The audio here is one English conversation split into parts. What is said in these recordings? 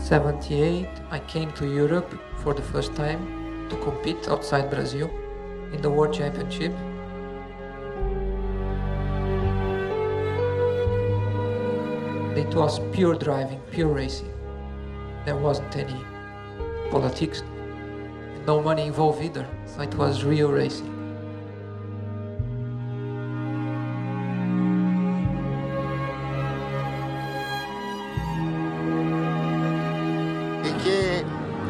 1978, I came to Europe for the first time to compete outside Brazil in the World Championship. It was pure driving, pure racing. There wasn't any politics, no money involved either, so it was real racing.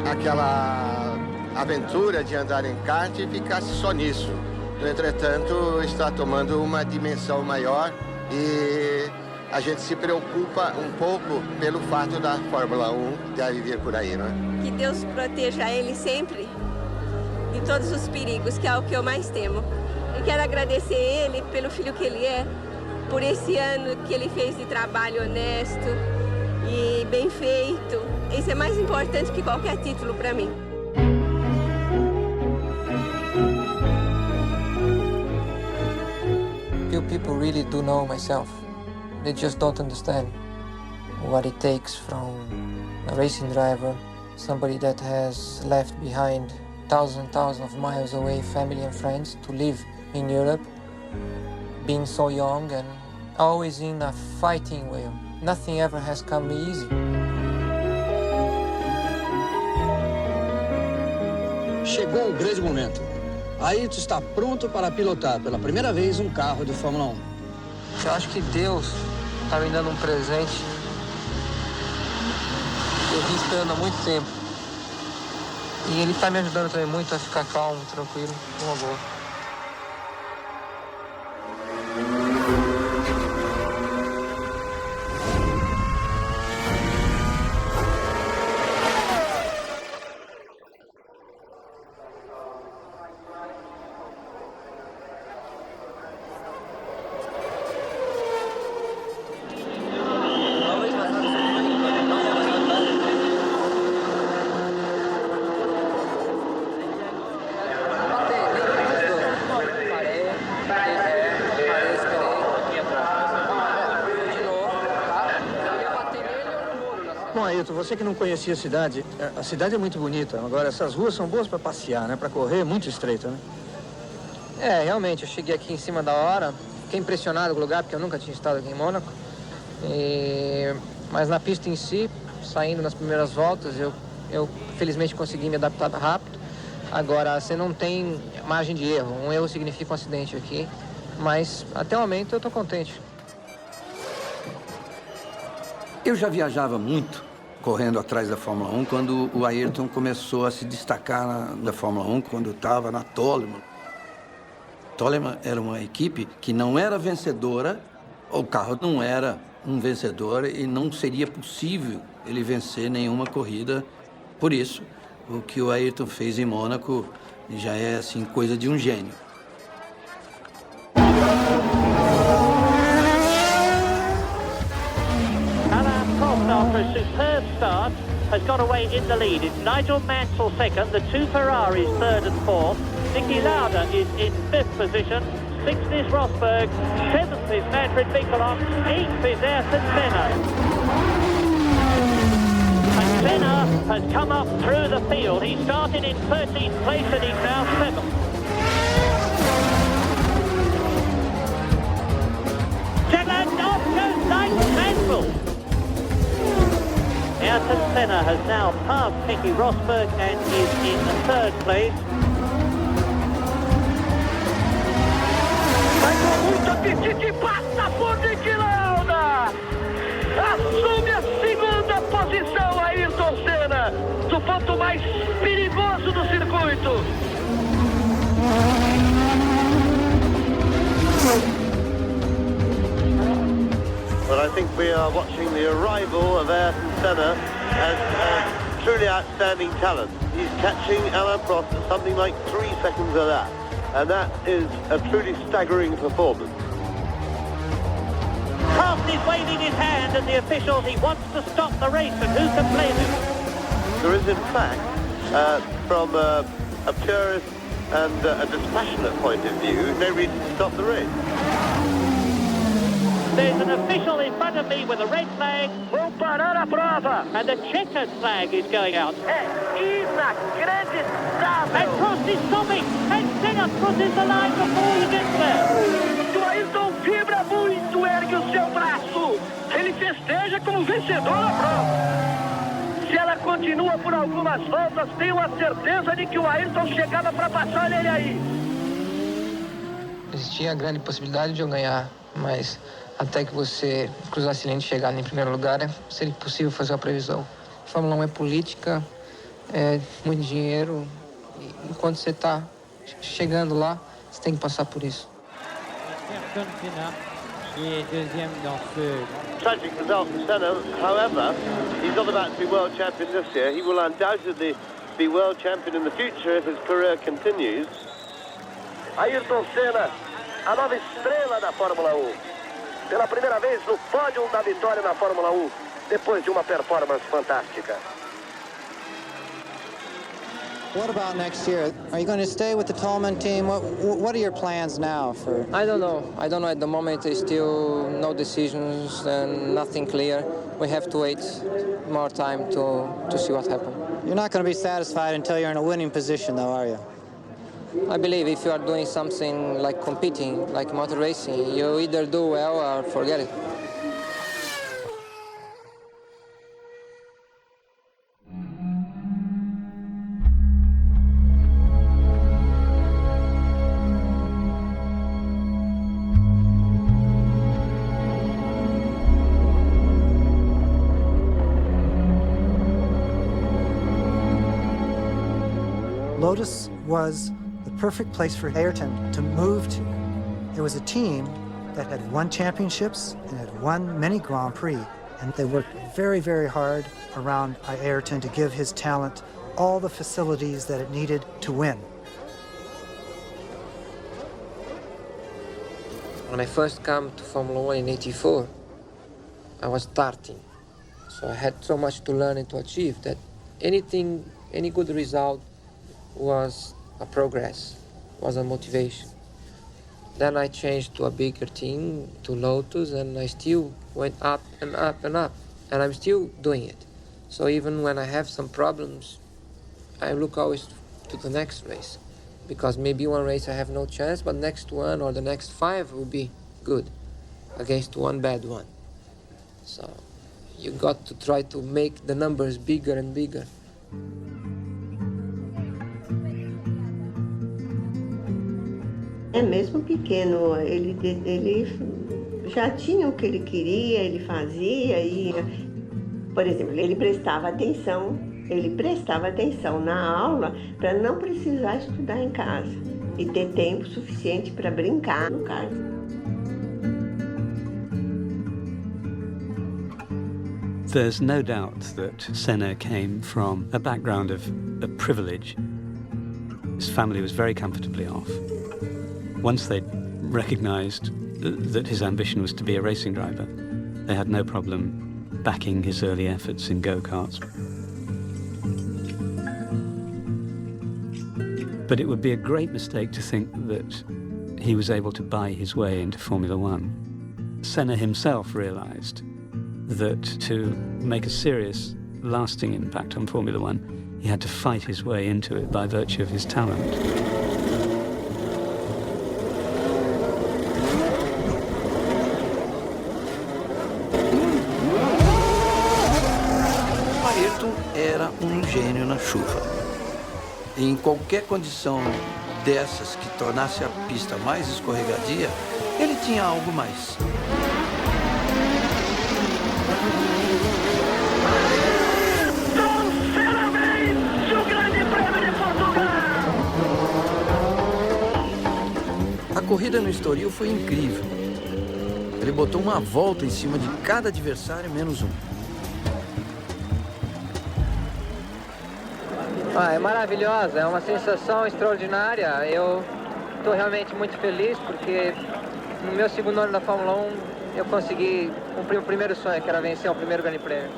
Aquela aventura de andar em kart ficasse só nisso. No entretanto, está tomando uma dimensão maior e a gente se preocupa um pouco pelo fato da Fórmula 1 de vir por aí, não é? Que Deus proteja ele sempre de todos os perigos, que é o que eu mais temo. E quero agradecer ele pelo filho que ele é, por esse ano que ele fez de trabalho honesto e bem feito. Isso é mais importante que qualquer título para mim. Few people really do know myself. They just don't understand what it takes from a racing driver, somebody that has left behind thousands of miles away, family and friends, to live in Europe, being so young and always in a fighting way. Nothing ever has come easy. Chegou o grande momento. Ayrton está pronto para pilotar pela primeira vez um carro de Fórmula 1. Eu acho que Deus está me dando um presente que eu vim esperando há muito tempo. E Ele está me ajudando também muito a ficar calmo, tranquilo, numa boa. Bom, Ayrton, você que não conhecia a cidade é muito bonita. Agora, essas ruas são boas para passear, né? Para correr, muito estreita, né? Realmente, eu cheguei aqui em cima da hora, fiquei impressionado com o lugar, porque eu nunca tinha estado aqui em Mônaco. Mas na pista em si, saindo nas primeiras voltas, eu felizmente consegui me adaptar rápido. Agora, você não tem margem de erro. Um erro significa um acidente aqui, mas até o momento eu estou contente. Eu já viajava muito correndo atrás da Fórmula 1 quando o Ayrton começou a se destacar na Fórmula 1, quando estava na Toleman. Toleman era uma equipe que não era vencedora, o carro não era um vencedor e não seria possível ele vencer nenhuma corrida. Por isso, o que o Ayrton fez em Mônaco já é assim coisa de um gênio. After a superb start, has got away in the lead. It's Nigel Mansell second, the two Ferraris third and fourth. Niki Lauda is in fifth position. Sixth is Rosberg. Seventh is Manfred Bicolon. Eighth is Ayrton Senna. And Senna has come up through the field. He started in 13th place and he's now seventh. Jetland off goes Nigel Mansell. Ayrton Senna has now passed Nicky Rosberg and is in third place. Mas muito apetite, passa por Niki Lauda! Assume a segunda posição, Ayrton Senna, do ponto mais perigoso do circuito. Well, I think we are watching the arrival of Ayrton Senna as a truly outstanding talent. He's catching Alain Prost at something like 3 seconds of that. And that is a truly staggering performance. Prost is waving his hand at the officials. He wants to stop the race, and who can blame him? There is, in fact, from a purist and a dispassionate point of view, no reason to stop the race. There's an official in front of me with a red flag. Vão parar a prova. And the checkered flag is going out. É inacreditável. And Prost is stopping. And Senna crosses the line before he gets there. O Ayrton vibra muito, ergue o seu braço. Ele festeja como vencedor na prova. Se ela continua por algumas voltas, tenho a certeza de que o Ayrton chegava para passar ele aí. Existia a grande possibilidade de eu ganhar, mas até que você cruzasse a linha e chegar em primeiro lugar, seria impossível fazer uma previsão. A Fórmula 1 é política, é muito dinheiro, e enquanto você está chegando lá, você tem que passar por isso. Ayrton Senna, qui est deuxième dans ce... Tragic result for Senna, however, he's not about to be world champion this year. He will undoubtedly be world champion in the future if his career continues. Ayrton Senna, a nova estrela da Fórmula 1. Pela primeira vez no pódio da vitória na Fórmula 1, depois de uma performance fantástica. What about next year? Are you going to stay with the Tolman team? What are your plans now for? I don't know. At the moment. There's still no decisions and nothing clear. We have to wait more time to see what happens. You're not going to be satisfied until you're in a winning position, though, are you? I believe if you are doing something like competing, like motor racing, you either do well or forget it. Lotus was the perfect place for Ayrton to move to. It was a team that had won championships and had won many Grand Prix, and they worked very, very hard around Ayrton to give his talent all the facilities that it needed to win. When I first came to Formula 1 in '84, I was starting. So I had so much to learn and to achieve that any good result was a progress, was a motivation. Then I changed to a bigger team, to Lotus, and I still went up and up and up, and I'm still doing it. So even when I have some problems, I look always to the next race, because maybe one race I have no chance, but next one or the next 5 will be good against one bad one. So you got to try to make the numbers bigger and bigger. É mesmo pequeno, ele já tinha o que ele queria, ele fazia e, por exemplo, ele prestava atenção na aula para não precisar estudar em casa e ter tempo suficiente para brincar no kart. There's no doubt that Senna came from a background of privilege. His family was very comfortably off. Once they'd recognised that his ambition was to be a racing driver, they had no problem backing his early efforts in go-karts. But it would be a great mistake to think that he was able to buy his way into Formula One. Senna himself realised that to make a serious, lasting impact on Formula One, he had to fight his way into it by virtue of his talent. Era gênio na chuva. Em qualquer condição dessas que tornasse a pista mais escorregadia, ele tinha algo mais. A corrida no Estoril foi incrível. Ele botou uma volta em cima de cada adversário menos um. É maravilhosa, é uma sensação extraordinária. Eu estou realmente muito feliz porque no meu segundo ano da Fórmula 1 eu consegui cumprir o primeiro sonho, que era vencer o primeiro Grande Prêmio.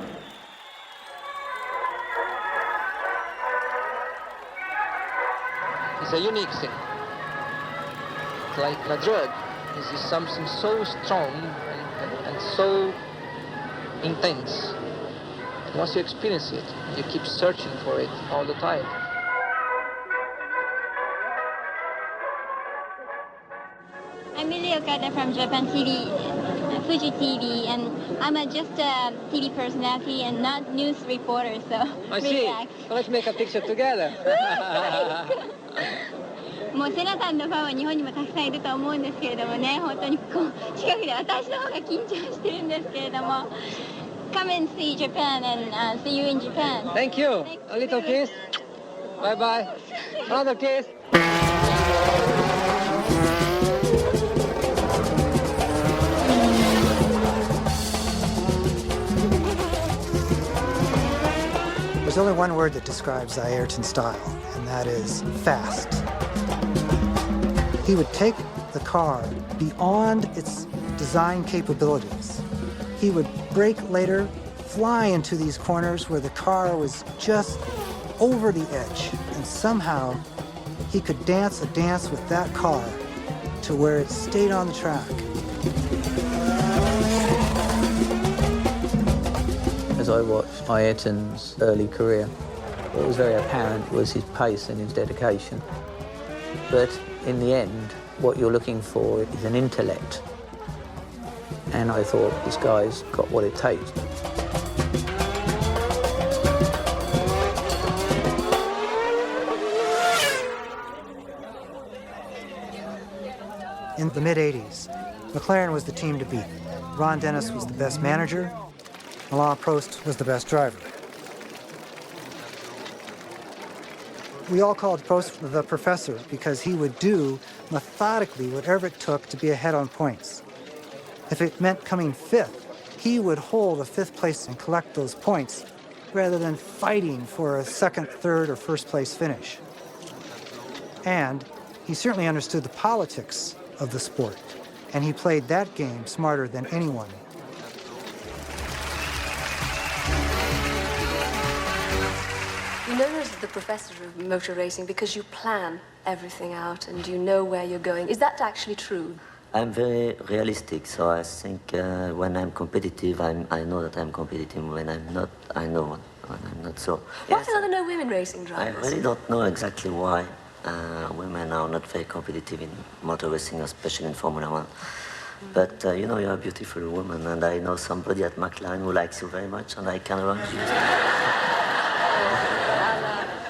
It's a unique thing. It's like a drug. It's something so strong and It's so intense. Once you experience it, you keep searching for it all the time. I'm Millie Okada from Japan TV, Fuji TV, and I'm just a TV personality and not news reporter, so I see. relax. Well, let's make a picture together. もうセナさんのファンは日本にもたくさんいると思うんですけれどもね、本当にこう近くで私の方が緊張してるんですけれども。Come and see Japan and see you in Japan. Thank you. A little kiss. Bye bye. Another kiss. There's only one word that describes Ayrton's style, and that is fast. He would take the car beyond its design capabilities. He would brake later, fly into these corners where the car was just over the edge, and somehow he could dance a dance with that car to where it stayed on the track. As I watched Ayrton's early career, what was very apparent was his pace and his dedication. But in the end, what you're looking for is an intellect. And I thought, this guy's got what it takes. In the mid-'80s, McLaren was the team to beat. Ron Dennis was the best manager. Alain Prost was the best driver. We all called Prost the professor because he would do methodically whatever it took to be ahead on points. If it meant coming fifth, he would hold a fifth place and collect those points rather than fighting for a second, third, or first place finish. And he certainly understood the politics of the sport, and he played that game smarter than anyone. You're known as the professor of motor racing because you plan everything out and you know where you're going. Is that actually true? I'm very realistic, so I think when I'm competitive, I know that I'm competitive. When I'm not, I know when I'm not. So why are there no women racing drivers? I really don't know exactly why women are not very competitive in motor racing, especially in Formula One. But you know, you're a beautiful woman, and I know somebody at McLaren who likes you very much, and I can run you.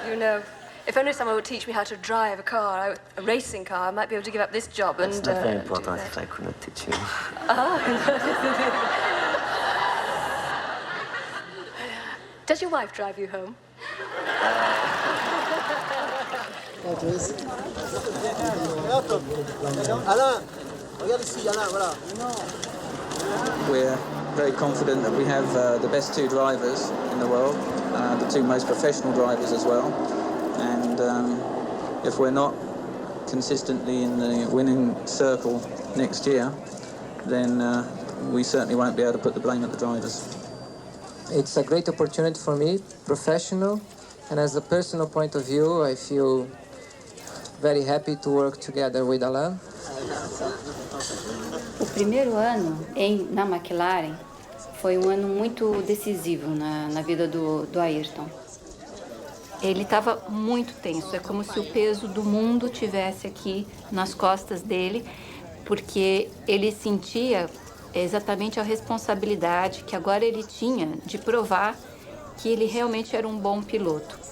You know, if only someone would teach me how to drive a car, a racing car, I might be able to give up this job. It's not very important if I could not teach you. Does your wife drive you home? We're very confident that we have the best two drivers in the world, the two most professional drivers as well. And if we're not consistently in the winning circle next year, then we certainly won't be able to put the blame at the drivers. It's a great opportunity for me, professional, and as a personal point of view, I feel very happy to work together with Alain. O primeiro ano na McLaren foi ano muito decisivo na vida do Ayrton. Ele estava muito tenso, é como se o peso do mundo tivesse aqui nas costas dele, porque ele sentia exatamente a responsabilidade que agora ele tinha de provar que ele realmente era um bom piloto.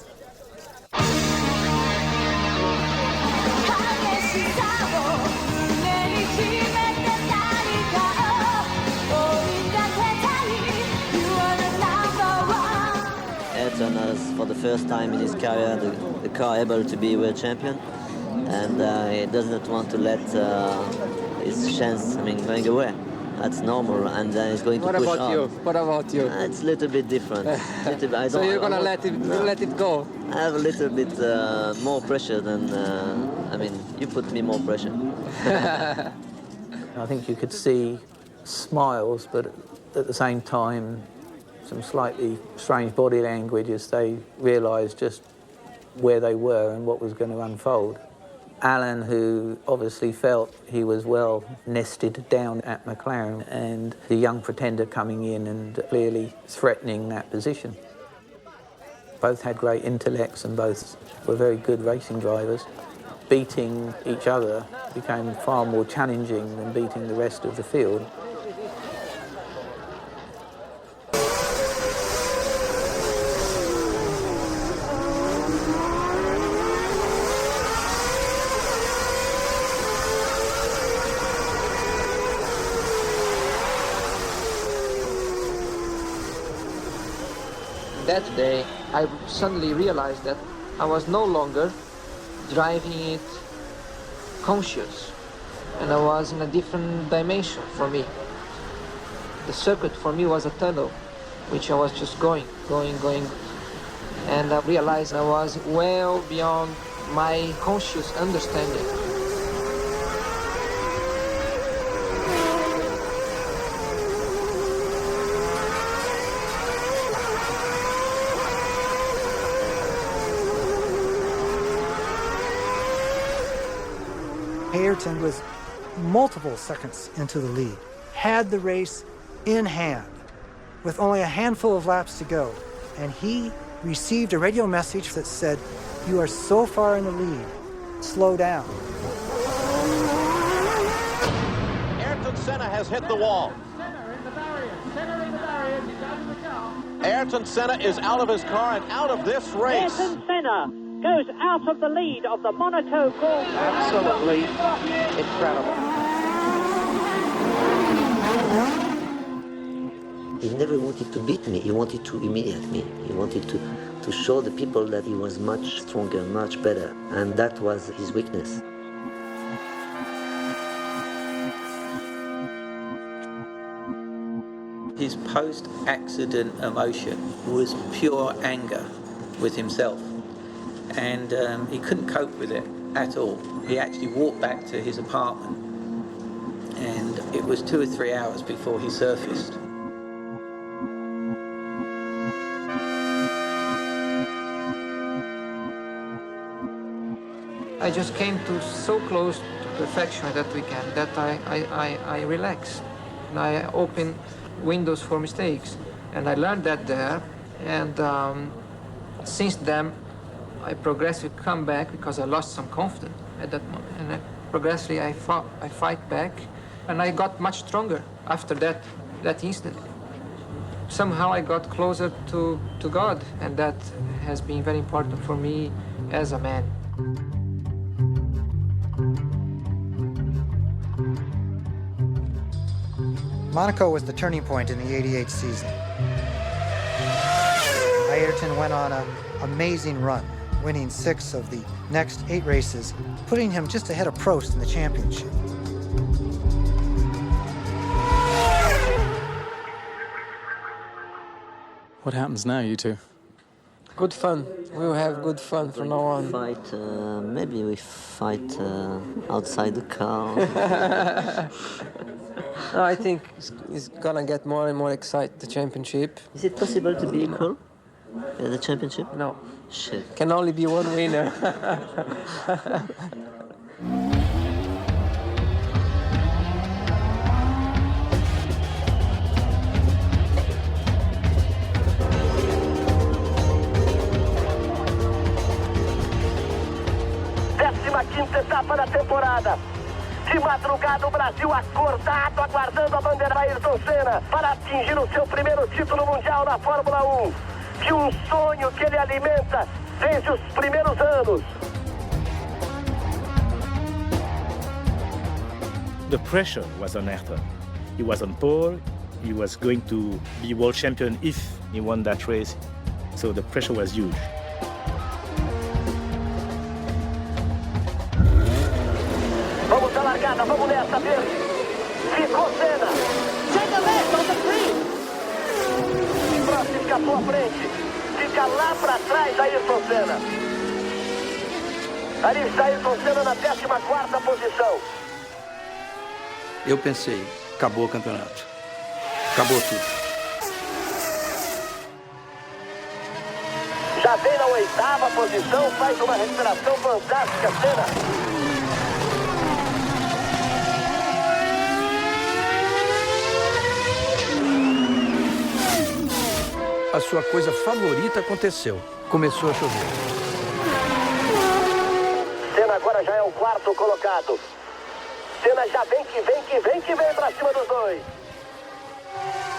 Ayrton has, for the first time in his career, the car able to be world champion, and he does not want to let his chance, going away. That's normal, and he's going to push hard. What about you? It's a little bit different. So you're gonna let it go? I have a little bit more pressure than. You put me more pressure. I think you could see smiles, but at the same time, some slightly strange body language as they realised just where they were and what was going to unfold. Alan, who obviously felt he was well nested down at McLaren, and the young pretender coming in and clearly threatening that position. Both had great intellects and both were very good racing drivers. Beating each other became far more challenging than beating the rest of the field. That day, I suddenly realized that I was no longer driving it conscious, and I was in a different dimension for me. The circuit for me was a tunnel, which I was just going, and I realized I was well beyond my conscious understanding. Ayrton was multiple seconds into the lead, had the race in hand, with only a handful of laps to go, and he received a radio message that said, "You are so far in the lead, slow down." Ayrton Senna has hit the wall. Ayrton Senna is out of his car and out of this race. Ayrton Senna goes out of the lead of the Monaco Grand Prix. Absolutely incredible. He never wanted to beat me, he wanted to humiliate me. He wanted to show the people that he was much stronger, much better, and that was his weakness. His post-accident emotion was pure anger with himself. And he couldn't cope with it at all. He actually walked back to his apartment, and it was 2 or 3 hours before he surfaced. I just came to so close to perfection that weekend that I relaxed. And I opened windows for mistakes, and I learned that there. And since then, I progressively come back because I lost some confidence at that moment, and progressively I fight back, and I got much stronger after that incident. Somehow I got closer to God, and that has been very important for me as a man. Monaco was the turning point in the '88 season. Ayrton went on an amazing run, winning 6 of the next 8 races, putting him just ahead of Prost in the championship. What happens now, you two? Good fun. We will have good fun from now on. Maybe we fight outside the car. I think it's gonna get more and more exciting, the championship. Is it possible to be equal at the championship? No. Shit. Can only be one winner. Quinta etapa da temporada. De madrugada, o Brasil acordado, aguardando a bandeira Ayrton Senna para atingir o seu primeiro título mundial na Fórmula 1. De um sonho que ele alimenta desde os primeiros anos. The pressure was on Ayrton. He was on pole. He was going to be world champion if he won that race. So the pressure was huge. Vamos à largada, vamos nessa, verde. Ficou Senna. Chega Ayrton, the free. Prost escapou à frente. Fica lá para trás Ayrton Senna. Ali está Ayrton Senna na 14ª posição. Eu pensei, acabou o campeonato. Acabou tudo. Já vem na 8ª posição, faz uma recuperação fantástica, Senna. a sua coisa favorita aconteceu. Começou a chover. Senna agora já é o quarto colocado. Senna já vem pra cima dos dois.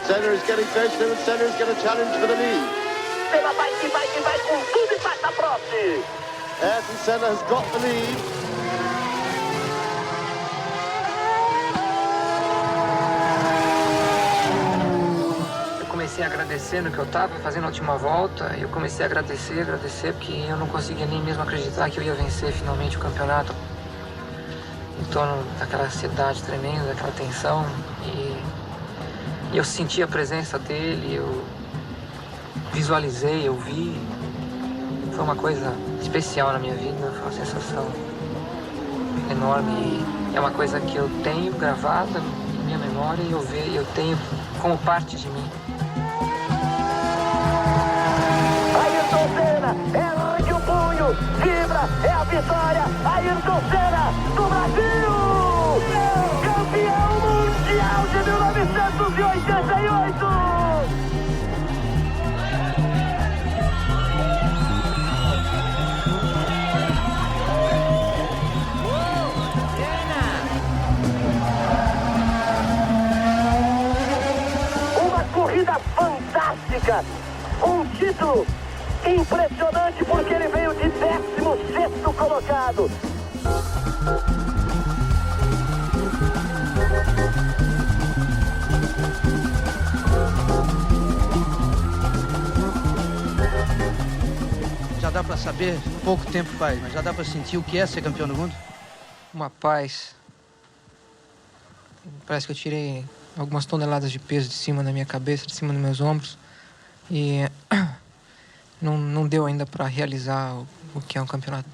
Senna is getting closer and Senna is going to challenge for the lead. Senna vai com tudo e passa Prost. Ayrton Senna has got the lead. Eu comecei agradecendo que eu estava fazendo a última volta, e eu comecei a agradecer, porque eu não conseguia nem mesmo acreditar que eu ia vencer finalmente o campeonato. Em torno daquela ansiedade tremenda, daquela tensão, e eu senti a presença dele, eu visualizei, eu vi. Foi uma coisa especial na minha vida, foi uma sensação enorme, e é uma coisa que eu tenho gravada em minha memória, e eu tenho como parte de mim. Ayrton Senna, ergue o punho, vibra, é a vitória. Ayrton Senna, do Brasil, campeão mundial de 1988. Uma corrida fantástica, um título impressionante porque ele veio de 16º colocado. Já dá para saber, pouco tempo faz, mas já dá para sentir o que é ser campeão do mundo? Uma paz. Parece que eu tirei algumas toneladas de peso de cima da minha cabeça, de cima dos meus ombros. E não deu ainda para realizar o que é um campeonato.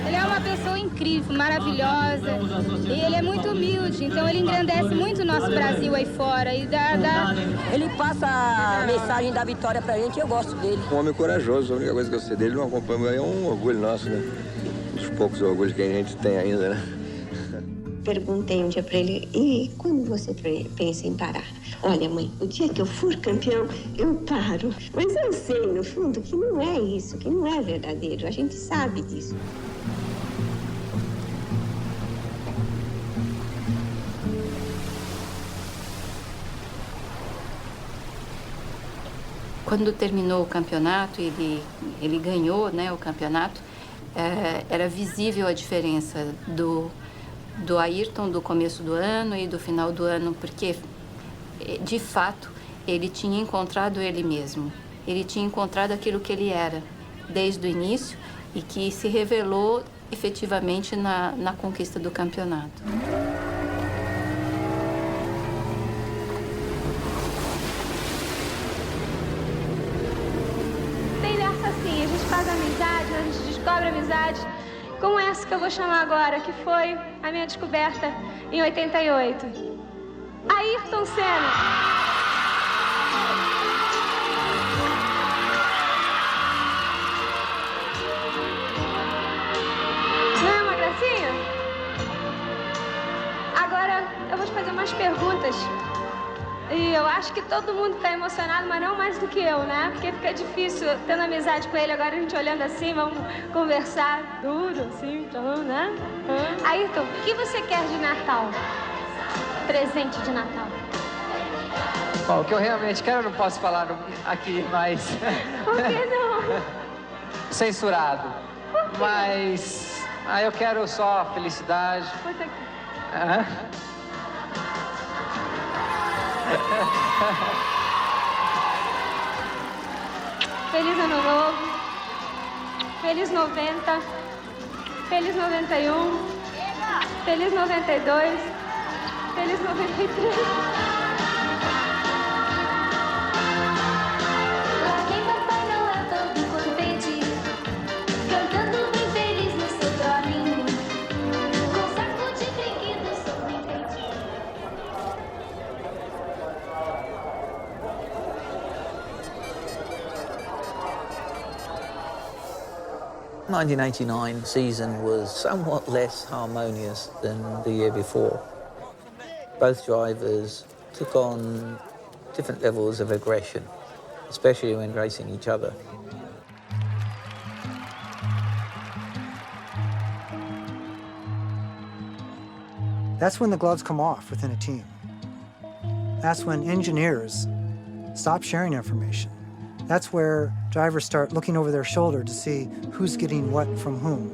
Ele é uma pessoa incrível, maravilhosa, e ele é muito humilde, então ele engrandece muito o nosso Brasil aí fora. E Ele passa a mensagem da vitória pra gente e eu gosto dele. Um homem corajoso, a única coisa que eu sei dele não acompanha, é um orgulho nosso, né? Um dos poucos orgulhos que a gente tem ainda, né? Perguntei um dia pra ele, e quando você pensa em parar? Olha, mãe, o dia que eu for campeão, eu paro. Mas eu sei, no fundo, que não é isso, que não é verdadeiro. A gente sabe disso. Quando terminou o campeonato, ele ganhou, né, o campeonato, era visível a diferença do Ayrton do começo do ano e do final do ano, porque, de fato, ele tinha encontrado ele mesmo. Ele tinha encontrado aquilo que ele era desde o início e que se revelou efetivamente na conquista do campeonato. Assim, a gente faz amizade, a gente descobre amizade, como essa que eu vou chamar agora, que foi a minha descoberta em 88. Ayrton Senna. Não é uma gracinha? Agora eu vou te fazer umas perguntas. E eu acho que todo mundo está emocionado, mas não mais do que eu, né? Porque fica difícil, tendo amizade com ele, agora a gente olhando assim, vamos conversar duro, assim, então, né? Ayrton, o que você quer de Natal? Presente de Natal. Bom, o que eu realmente quero eu não posso falar aqui, mas... Por que não? Censurado. Por quê? Mas... eu quero só felicidade. Puta que... Feliz Ano Novo, Feliz 90, Feliz 91, Feliz 92, Feliz 93. 1989 season was somewhat less harmonious than the year before. Both drivers took on different levels of aggression, especially when racing each other. That's when the gloves come off within a team. That's when engineers stop sharing information. That's where drivers start looking over their shoulder to see who's getting what from whom.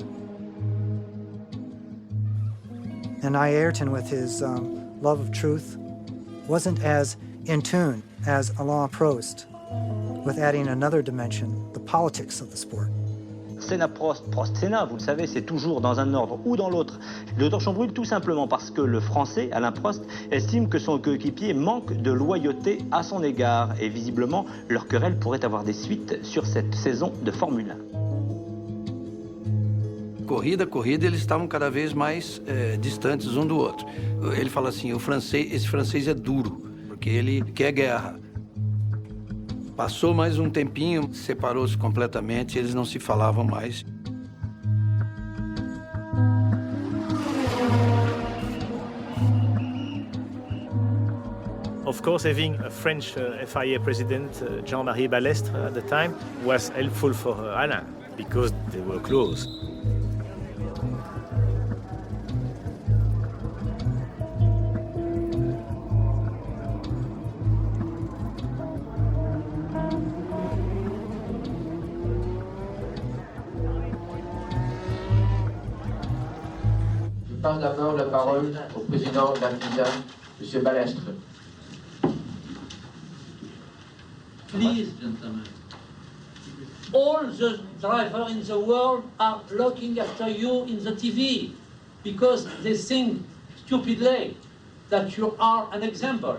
And Ayrton, with his love of truth, wasn't as in tune as Alain Prost, with adding another dimension, the politics of the sport. Senna-Prost, Prost-Senna, vous le savez, c'est toujours dans un ordre ou dans l'autre. Le torchon brûle tout simplement parce que le Français, Alain Prost, estime que son coéquipier manque de loyauté à son égard. Et visiblement, leur querelle pourrait avoir des suites sur cette saison de Formule 1. Corrida a corrida, eles estavam cada vez mais distantes um do outro. Ele fala assim, esse francês é duro, porque ele quer guerra. Passou mais um tempinho, separou-se completamente, eles não se falavam mais. Of course, having a French FIA president, Jean-Marie Balestre, at the time, was helpful for Alain, because they were close. Je passe d'abord la parole au président de la FISA, M. Balestre. Please, gentlemen. All the drivers in the world are looking after you in the TV because they think stupidly that you are an example.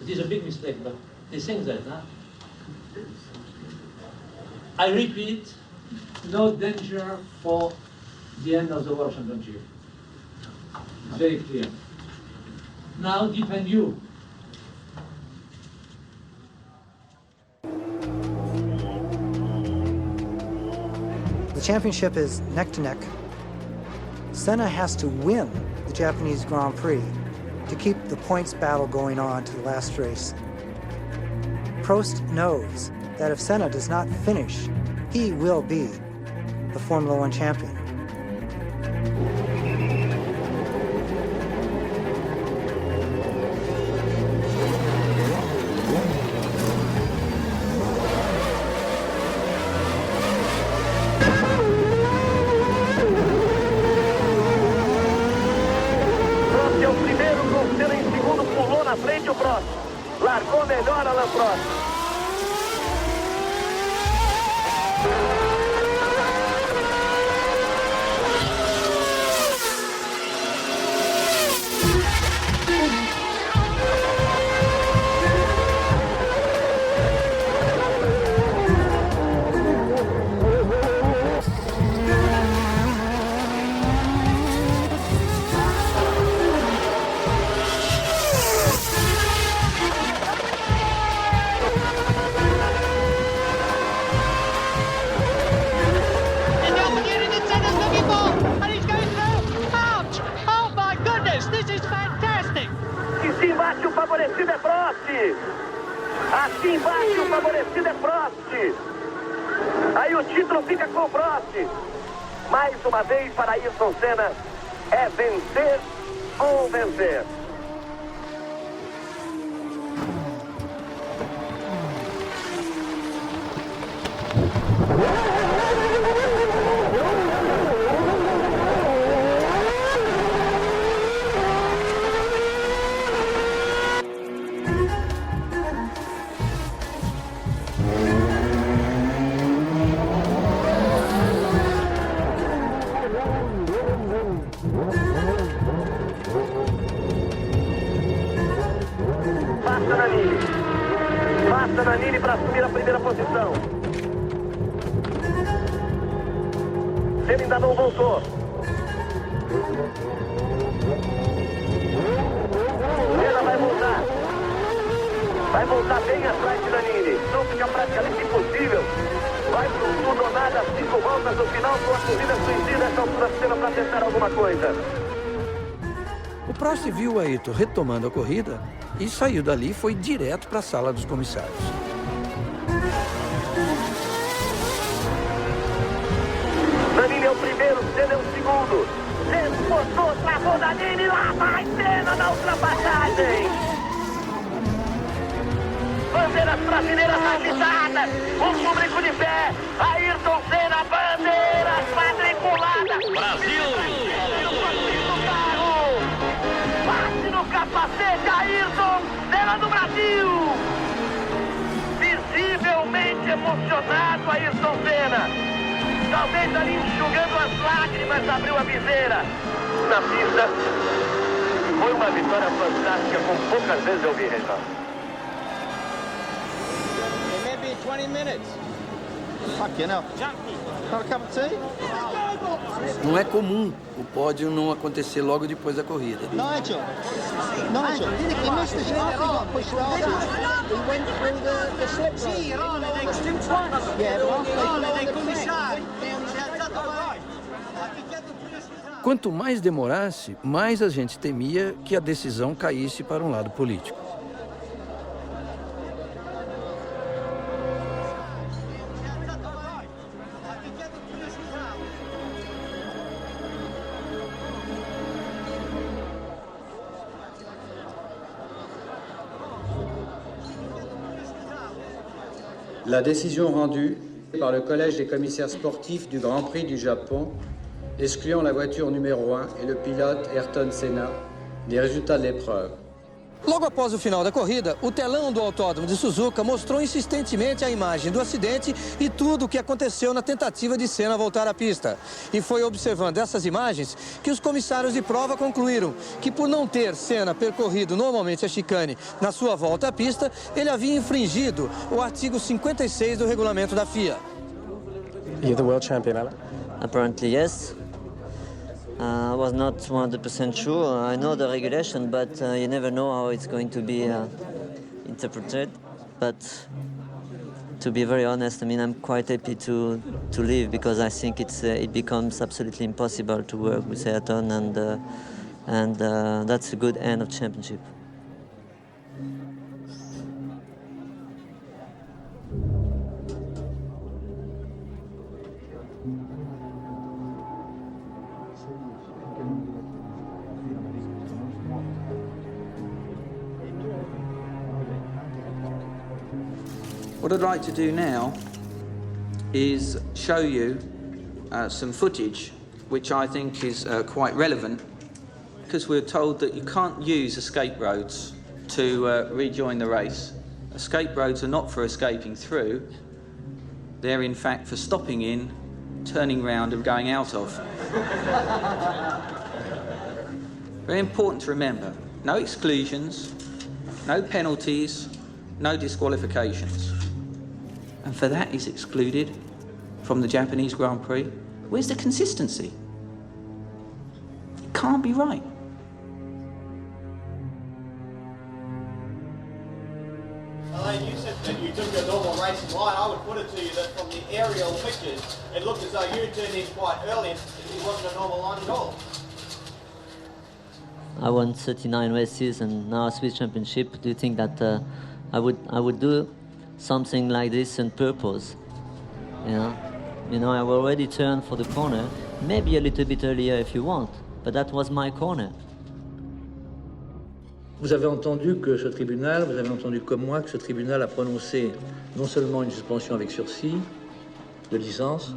It is a big mistake, but they think that. Huh? I repeat, no danger for the end of the World Championship. It's very clear. Now defend you. The championship is neck to neck. Senna has to win the Japanese Grand Prix to keep the points battle going on to the last race. Prost knows that if Senna does not finish, he will be the Formula One champion. frente o Prost. Largou melhor Alain Prost. Assim embaixo o favorecido é Prost. Assim embaixo o favorecido é Prost. Aí o título fica com o Prost. Mais uma vez para Ayrton Senna é vencer ou vencer. Nanini para assumir a primeira posição. Ele ainda não voltou. Senna vai voltar. Vai voltar bem atrás de Nanini. Não fica praticamente impossível Vai pro tudo ou nada, 5 voltas no final, com a corrida suicida essa altura Senna para tentar alguma coisa. O Prost viu o Ayrton retomando a corrida e saiu dali e foi direto para a sala dos comissários. Danilo é o primeiro, Senna é o segundo. Senna botou, travou Danilo e lá vai Senna na ultrapassagem. Bandeiras brasileiras agitadas, o público de pé. Ayrton Senna, bandeiras quadriculadas. Brasil! Bate no capacete, Ayrton Senna do Brasil! Visivelmente emocionado, Ayrton Senna. Talvez ali enxugando as lágrimas, abriu a viseira. Na pista, foi uma vitória fantástica, como poucas vezes eu vi, Reginaldo. Maybe 20 minutes. Fucking hell. Have a cup of tea? Não é comum o pódio não acontecer logo depois da corrida. Nigel, he missed the shot, he got pushed off. He went through the slip road. Yeah, Quanto mais demorasse, mais a gente temia que a decisão caísse para um lado político. La décision rendue par le Collège des commissaires sportifs du Grand Prix du Japon, excluant la voiture numéro 1 et le pilote Ayrton Senna, des résultats de l'épreuve. Logo após o final da corrida, o telão do autódromo de Suzuka mostrou insistentemente a imagem do acidente e tudo o que aconteceu na tentativa de Senna voltar à pista. E foi observando essas imagens que os comissários de prova concluíram que, por não ter Senna percorrido normalmente a chicane na sua volta à pista, ele havia infringido o artigo 56 do regulamento da FIA. You're the world champion, Alan? Apparently, yes. I was not 100% sure. I know the regulation, but you never know how it's going to be interpreted. But to be very honest, I mean, I'm quite happy to leave because I think it becomes absolutely impossible to work with Ayrton, and that's a good end of championship. What I'd like to do now is show you some footage which I think is quite relevant, because we're told that you can't use escape roads to rejoin the race. Escape roads are not for escaping through, they're in fact for stopping in, turning round and going out of. Very important to remember, no exclusions, no penalties, no disqualifications. And for that is excluded from the Japanese Grand Prix. Where's the consistency? It can't be right. Elaine, you said that you took a normal racing line. I would put it to you that from the aerial pictures, it looked as though you turned in quite early and it wasn't a normal line at all. I won 39 races and now a Swiss championship. Do you think that I would do something like this on purpose? You know, I already turned for the corner, maybe a little bit earlier if you want, but that was my corner. Vous avez entendu que ce tribunal, vous avez entendu comme moi que ce tribunal a prononcé non seulement une suspension avec sursis de licence,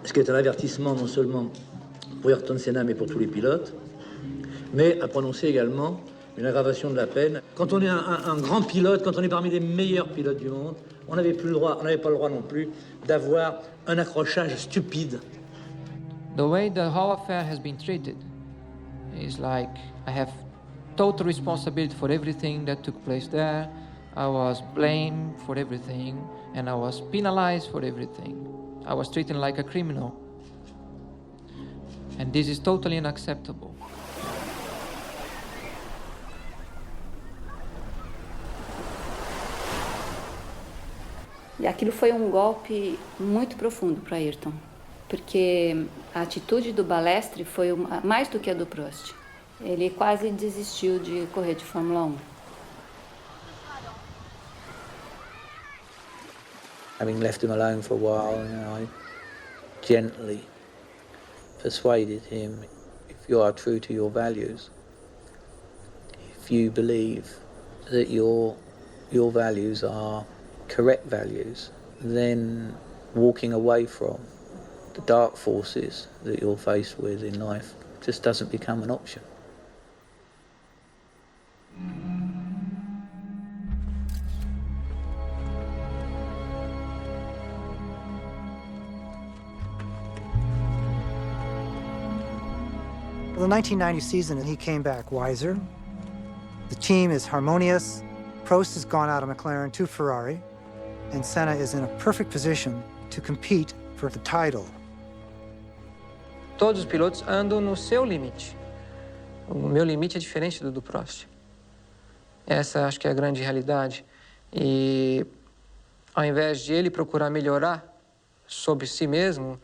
ce qui est un avertissement non seulement pour Ayrton Senna mais pour tous les pilotes, mais a prononcé également une aggravation de la peine. Quand on est un grand pilote, quand on est parmi les meilleurs pilotes du monde, on n'avait pas le droit non plus d'avoir un accrochage stupide. The way the whole affair has been treated is like I have total responsibility for everything that took place there. I was blamed for everything and I was penalized for everything. I was treated like a criminal. And this is totally unacceptable. E aquilo foi um golpe muito profundo para Ayrton, porque a atitude do Balestre foi mais do que a do Prost. Ele quase desistiu de correr de Fórmula 1. Having left him alone for a while, I gently persuaded him, if you are true to your values, if you believe that your values are correct values, then walking away from the dark forces that you're faced with in life just doesn't become an option. For the 1990 season, he came back wiser. The team is harmonious. Prost has gone out of McLaren to Ferrari, and Senna is in a perfect position to compete for the title. Todos os pilotos andam no seu limite. O meu limite é diferente do Prost. Essa acho que é a grande realidade. E ao invés de ele procurar melhorar sobre si mesmo,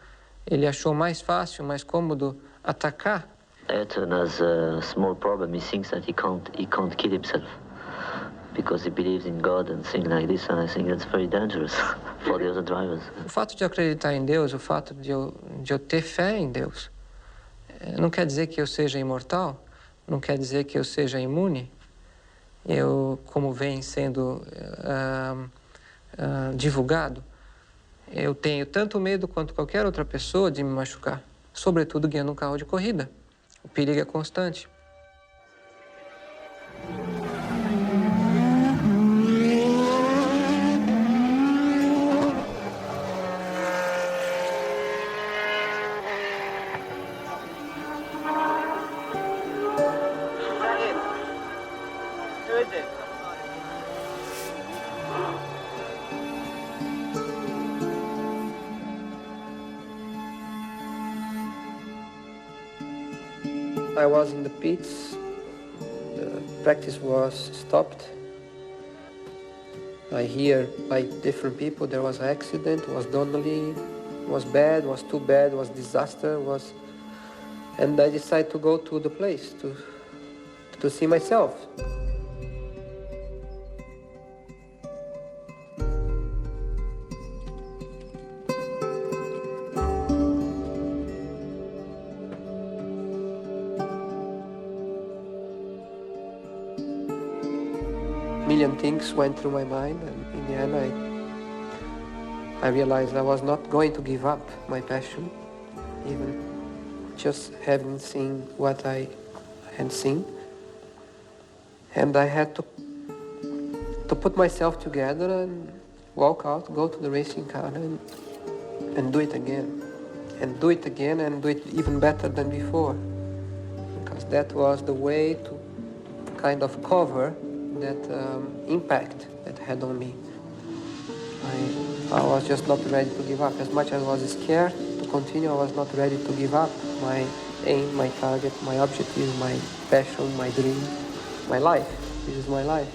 ele achou mais fácil, mais cômodo atacar. Ayrton has a small problem. He thinks that he can't kill himself because he believes in God and things like this, and I think that's very dangerous for the other drivers. O fato de eu acreditar em Deus, o fato de eu ter fé em Deus, não quer dizer que eu seja imortal, não quer dizer que eu seja imune. Eu, como vem sendo divulgado, eu tenho tanto medo quanto qualquer outra pessoa de me machucar, sobretudo guiando um carro de corrida. O perigo é constante. I was in the pits. The practice was stopped. I hear by different people there was an accident, was Donnelly, was bad, was too bad, was disaster, and I decided to go to the place to see myself. Million things went through my mind, and in the end I realized I was not going to give up my passion, even just having seen what I had seen. And I had to put myself together and walk out, go to the racing car and do it again. And do it again and do it even better than before. Because that was the way to kind of cover that impact that had on me. I was just not ready to give up. As much as I was scared to continue, I was not ready to give up my aim, my target, my objective, my passion, my dream, my life. This is my life.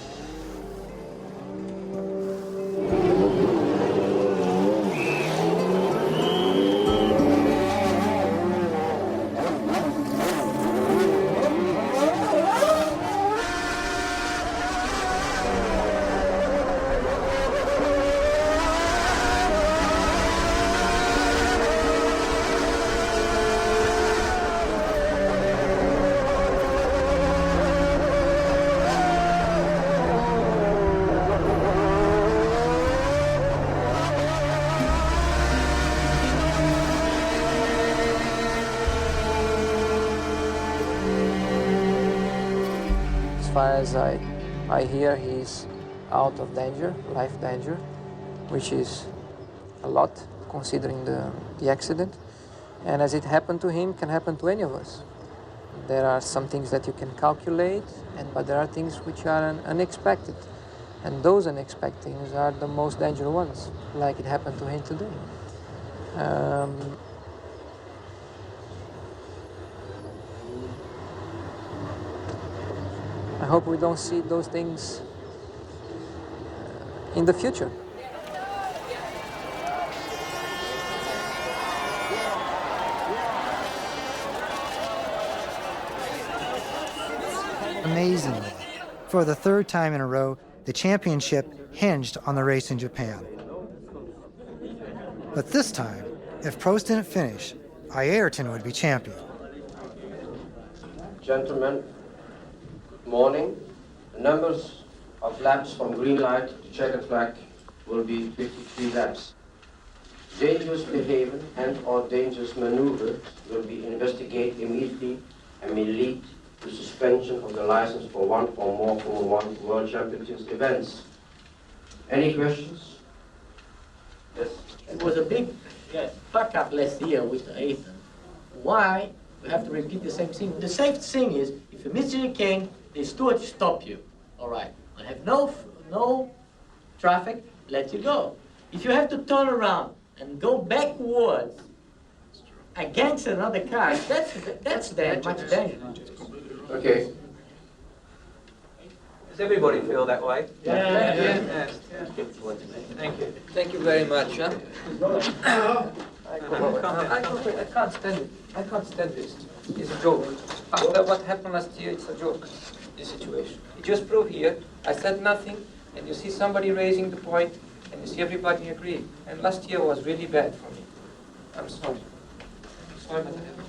As far as I hear, he's out of danger, life danger, which is a lot considering the accident. And as it happened to him, can happen to any of us. There are some things that you can calculate, but there are things which are unexpected. And those unexpected things are the most dangerous ones, like it happened to him today. I hope we don't see those things in the future. Amazingly, for the third time in a row, the championship hinged on the race in Japan. But this time, if Prost didn't finish, Ayrton would be champion. Gentlemen, good morning. The numbers of laps from green light to checkered flag will be 53 laps. Dangerous behavior and/or dangerous maneuvers will be investigated immediately and may lead to suspension of the license for one or more Formula 1 World Championships events. Any questions? Yes. It was a big fuck up last year with Ayrton. Why? We have to repeat the same thing. The safest thing is, if you miss your king, the steward stop you. All right. I have no traffic, let you go. If you have to turn around and go backwards against another car, that's much dangerous. Okay. Does everybody feel that way? Yeah. Thank you. Thank you very much. Huh? I can't stand it. I can't stand this. It's a joke. After what happened last year, it's a joke, this situation. You just prove here, I said nothing, and you see somebody raising the point, and you see everybody agree. And last year was really bad for me. I'm sorry. I'm sorry, but I have to.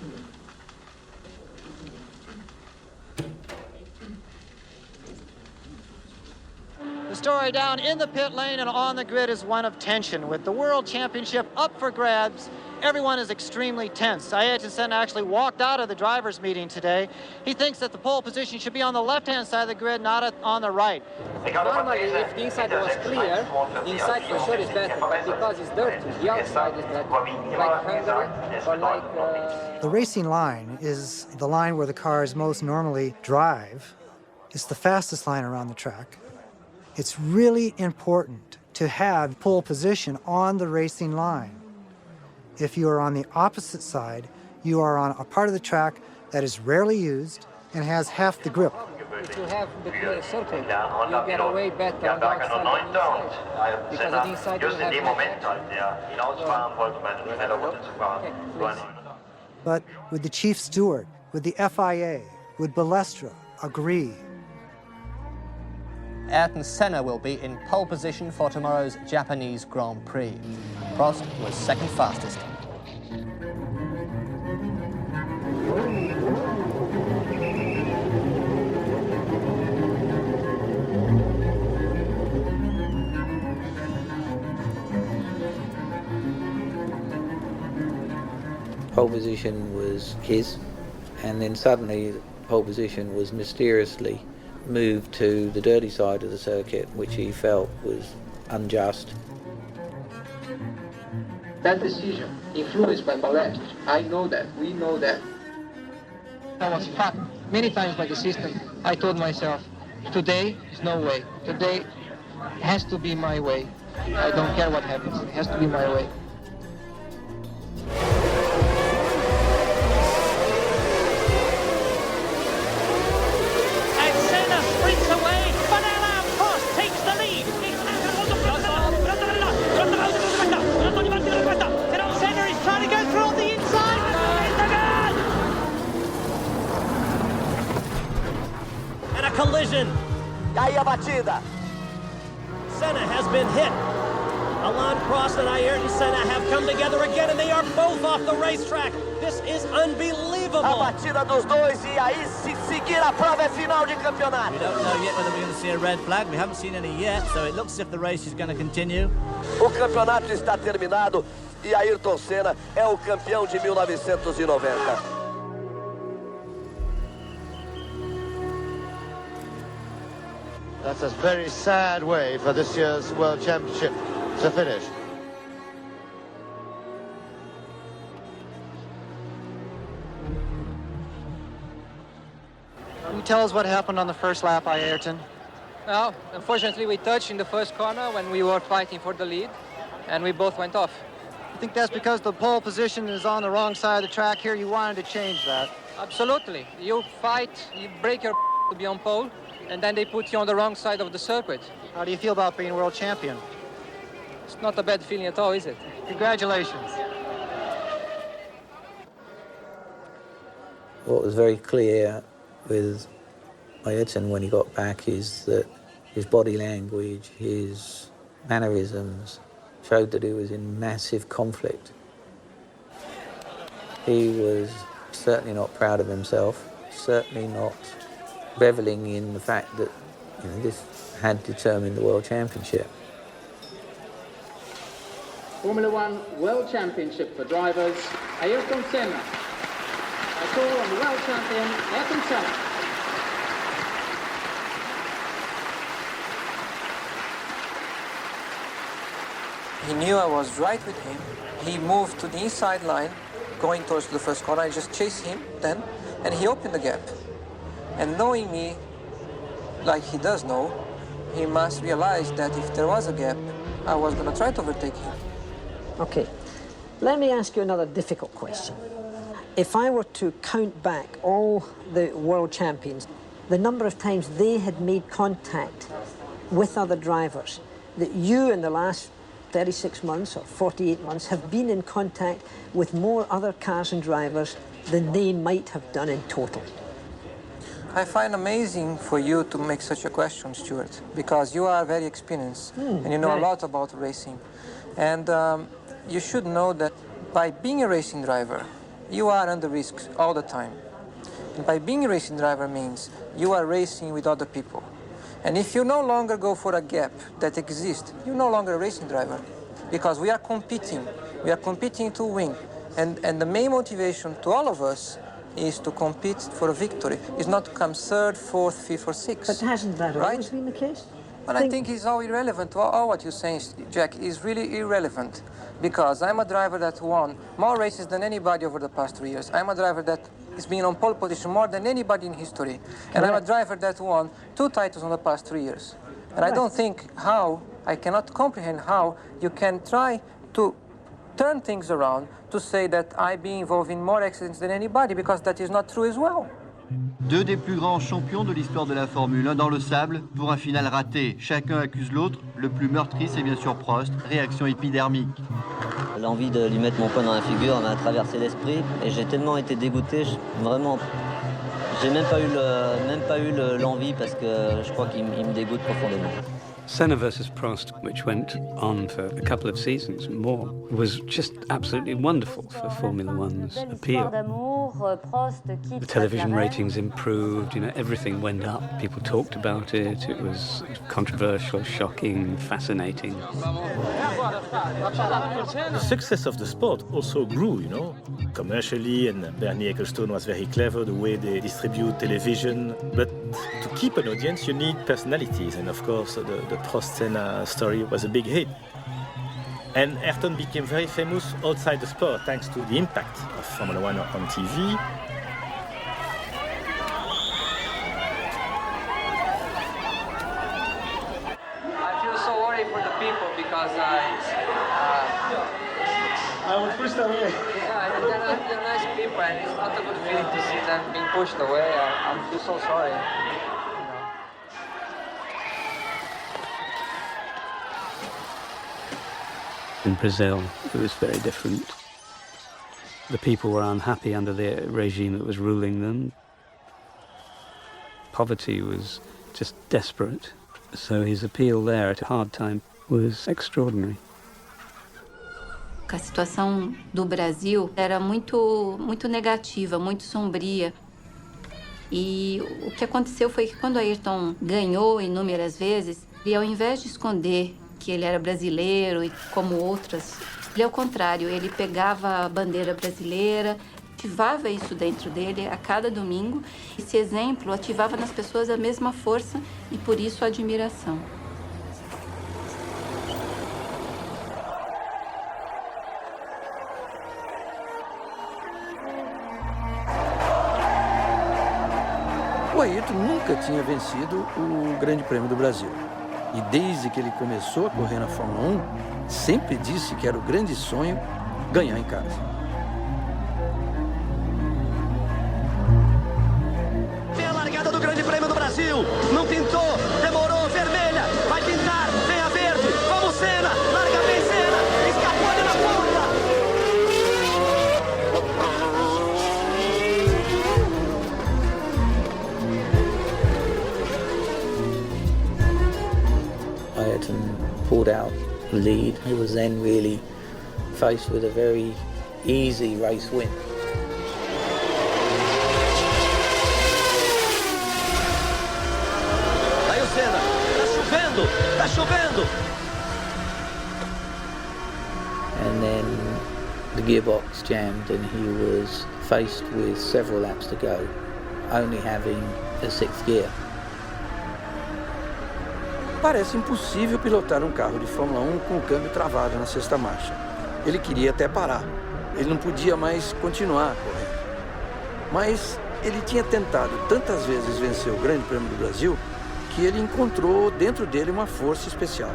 The story down in the pit lane and on the grid is one of tension. With the World Championship up for grabs, everyone is extremely tense. Ayrton Senna actually walked out of the drivers' meeting today. He thinks that the pole position should be on the left-hand side of the grid, not on the right. Normally, if the inside was clear, the inside for sure is better, but because it's dirty, the outside is better. Like Hungary or like... The racing line is the line where the cars most normally drive. It's the fastest line around the track. It's really important to have pole position on the racing line. If you are on the opposite side, you are on a part of the track that is rarely used and has half the grip. If you have the clear circle, you get away better on the outside than the inside. Because on the inside you have But would the chief steward, would the FIA, would Balestra agree? Ayrton Senna will be in pole position for tomorrow's Japanese Grand Prix. Prost was second fastest. Pole position was his, and then suddenly pole position was mysteriously moved to the dirty side of the circuit, which he felt was unjust. That decision influenced by Balestra. I know that, we know that. I was fucked many times by the system. I told myself, today is no way. Today has to be my way. I don't care what happens, it has to be my way. Collision. Aí a batida. Senna has been hit. Alain Prost and Ayrton Senna have come together again, and they are both off the racetrack. This is unbelievable. A batida dos dois e aí se seguir a prova é final de campeonato. We don't know yet whether we're going to see a red flag. We haven't seen any yet, so it looks as if the race is going to continue. O campeonato está terminado e Ayrton Senna é o campeão de 1990. That's a very sad way for this year's World Championship to finish. Can you tell us what happened on the first lap, Ayrton? Well, unfortunately we touched in the first corner when we were fighting for the lead, and we both went off. I think that's because the pole position is on the wrong side of the track here. You wanted to change that. Absolutely. You fight, you break your to be on pole, and then they put you on the wrong side of the circuit. How do you feel about being world champion? It's not a bad feeling at all, is it? Congratulations. What was very clear with Ayrton, when he got back, is that his body language, his mannerisms showed that he was in massive conflict. He was certainly not proud of himself, certainly not reveling in the fact that this had determined the World Championship. Formula One World Championship for drivers, Ayrton Senna. A call on the world champion, Ayrton Senna. He knew I was right with him. He moved to the inside line, going towards the first corner. I just chased him then, and he opened the gap. And knowing me, like he does know, he must realize that if there was a gap, I was going to try to overtake him. Okay, let me ask you another difficult question. If I were to count back all the world champions, the number of times they had made contact with other drivers, that you in the last 36 months or 48 months have been in contact with more other cars and drivers than they might have done in total. I find amazing for you to make such a question, Stuart, because you are very experienced and you know a lot about racing. And you should know that by being a racing driver, you are under risk all the time. And by being a racing driver means you are racing with other people. And if you no longer go for a gap that exists, you're no longer a racing driver, because we are competing. We are competing to win. And the main motivation to all of us is to compete for a victory. It's not to come third, fourth, fifth, or sixth. But hasn't that always been the case? Well, I think it's all irrelevant. All what you're saying, Jack, is really irrelevant. Because I'm a driver that won more races than anybody over the past 3 years. I'm a driver that has been on pole position more than anybody in history. And I'm a driver that won 2 titles in the past 3 years. And I don't think I cannot comprehend how you can try to turn things around to say that I've been involved in more accidents than anybody, because that is not true as well. Deux des plus grands champions de l'histoire de la Formule 1 dans le sable pour un final raté. Chacun accuse l'autre. Le plus meurtri, c'est bien sûr Prost. Réaction épidermique. L'envie de lui mettre mon poing dans la figure m'a traversé l'esprit et j'ai tellement été dégoûté, vraiment, j'ai même pas eu l'envie parce que je crois qu'il me dégoûte profondément. Senna versus Prost, which went on for a couple of seasons more, was just absolutely wonderful for Formula One's appeal. The television ratings improved, everything went up. People talked about it. It was controversial, shocking, fascinating. The success of the sport also grew, commercially, and Bernie Ecclestone was very clever the way they distribute television. But to keep an audience, you need personalities, and of course, the Prost-Senna story was a big hit. And Ayrton became very famous outside the sport thanks to the impact of Formula One on TV. I feel so worried for the people because I was pushed away. Yeah, they're nice people, and it's not a good feeling to see them being pushed away. I feel so sorry. In Brazil, it was very different. The people were unhappy under the regime that was ruling them. Poverty was just desperate. So his appeal there at a hard time was extraordinary. A situação do Brasil era muito negativa, muito sombria. E o que aconteceu foi que quando Ayrton ganhou inúmeras vezes, e ao invés de esconder que ele era brasileiro e como outras, ele ao contrário, ele pegava a bandeira brasileira, ativava isso dentro dele a cada domingo. Esse exemplo ativava nas pessoas a mesma força e por isso a admiração. O Ayrton nunca tinha vencido o Grande Prêmio do Brasil. E desde que ele começou a correr na Fórmula 1, sempre disse que era o grande sonho ganhar em casa. Vem a largada do Grande Prêmio do Brasil. Não pintou, demorou, vermelha. Vai pintar, vem a verde. Vamos, Senna. Larga bem, Senna. Escapou ali na ponta. lead. He was then really faced with a very easy race win. Aí o Senna, tá chovendo! And then the gearbox jammed and he was faced with several laps to go, only having a sixth gear. Parece impossível pilotar um carro de Fórmula 1 com o câmbio travado na sexta marcha. Ele queria até parar. Ele não podia mais continuar correndo. Mas ele tinha tentado tantas vezes vencer o Grande Prêmio do Brasil que ele encontrou dentro dele uma força especial.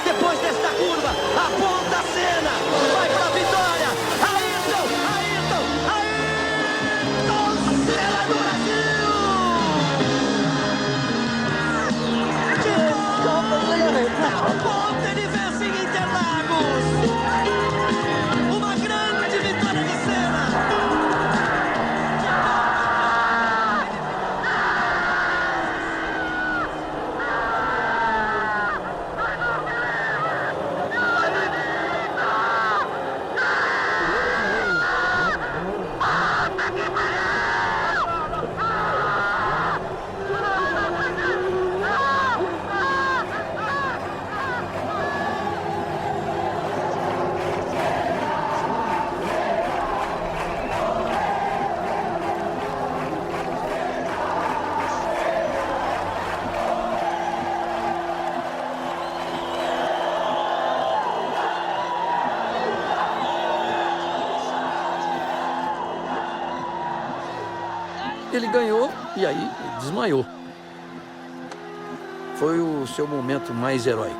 Depois desta curva, aponta Senna, vai para a vitória. Ayrton Senna do Brasil! Ponta, ele vence em Interlagos. Uma grande vitória de Senna. Ele ganhou e aí ele desmaiou. Foi o seu momento mais heróico.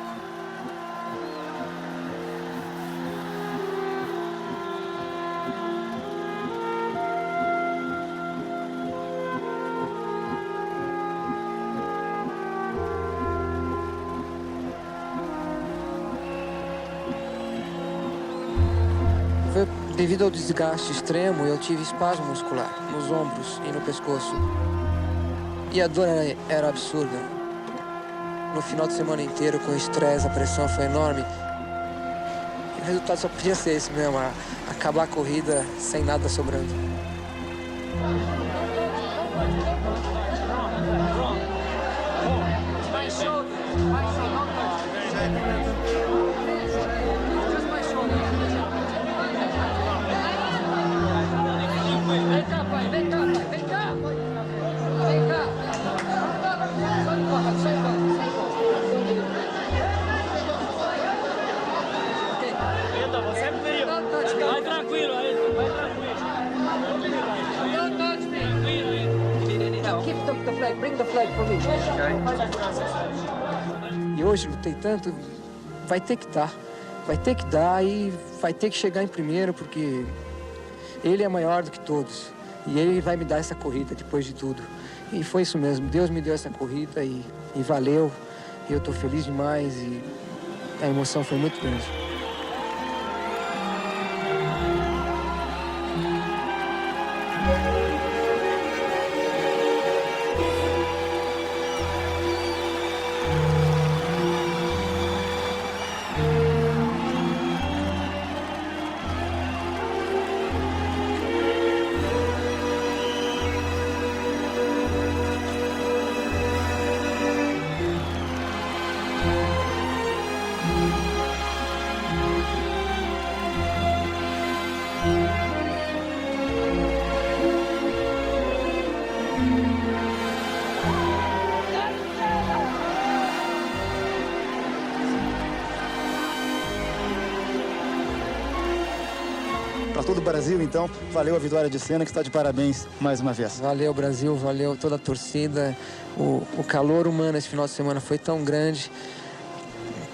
Foi devido ao desgaste extremo, eu tive espasmo muscular nos ombros e no pescoço. E a dor era absurda. No final de semana inteiro, com o estresse, a pressão foi enorme. E o resultado só podia ser esse mesmo, acabar a corrida sem nada sobrando. Vai tranquilo, Ayrton, vai tranquilo. Keep the flag, bring the flag for me. E hoje lutei tanto, vai ter que dar e vai ter que chegar em primeiro, porque ele é maior do que todos. E ele vai me dar essa corrida depois de tudo. E foi isso mesmo, Deus me deu essa corrida e valeu. E eu estou feliz demais e a emoção foi muito grande. Para todo o Brasil, então, valeu a vitória de Senna, que está de parabéns mais uma vez. Valeu, Brasil, valeu toda a torcida. O calor humano esse final de semana foi tão grande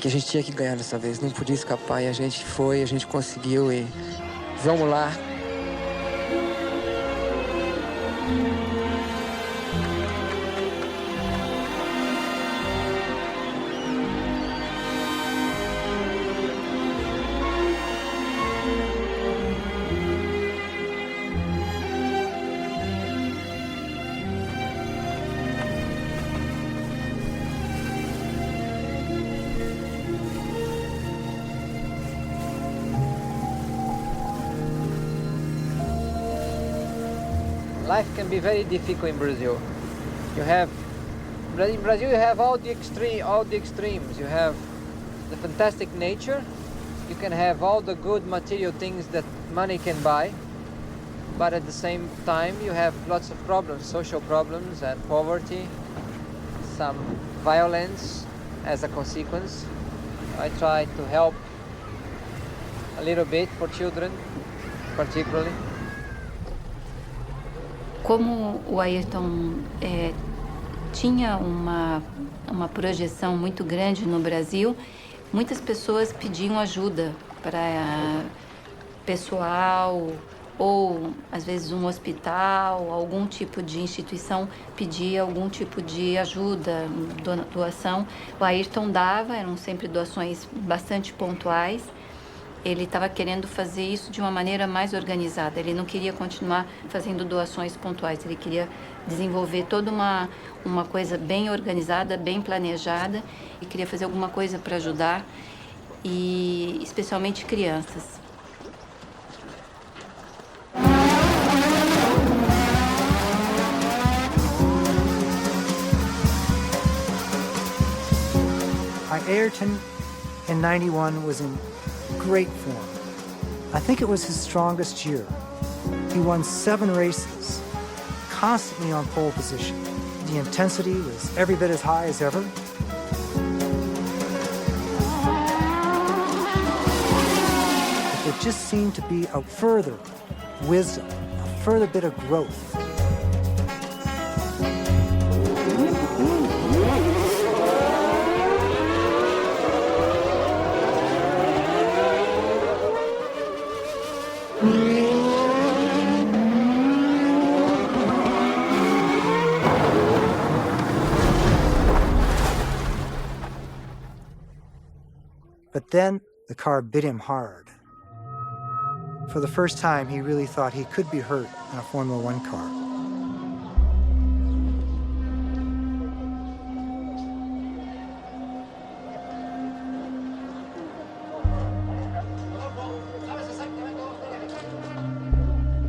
que a gente tinha que ganhar dessa vez, não podia escapar. E a gente foi, a gente conseguiu e vamos lá. life can be very difficult in Brazil. In Brazil you have all the extremes. You have the fantastic nature. You can have all the good material things that money can buy. But at the same time, you have lots of problems, social problems and poverty, some violence as a consequence. I try to help a little bit for children, particularly. Como o Ayrton tinha uma projeção muito grande no Brasil, muitas pessoas pediam ajuda para pessoal, ou às vezes um hospital, algum tipo de instituição pedia algum tipo de ajuda, doação. O Ayrton dava, eram sempre doações bastante pontuais. Ele estava querendo fazer isso de uma maneira mais organizada. Ele não queria continuar fazendo doações pontuais. Ele queria desenvolver toda uma coisa bem organizada, bem planejada, e queria fazer alguma coisa para ajudar, e especialmente crianças. Ayrton in 91 was in great form. I think it was his strongest year. He won 7 races, constantly on pole position. The intensity was every bit as high as ever. But there just seemed to be a further wisdom, a further bit of growth. But then the car bit him hard. For the first time, he really thought he could be hurt in a Formula One car.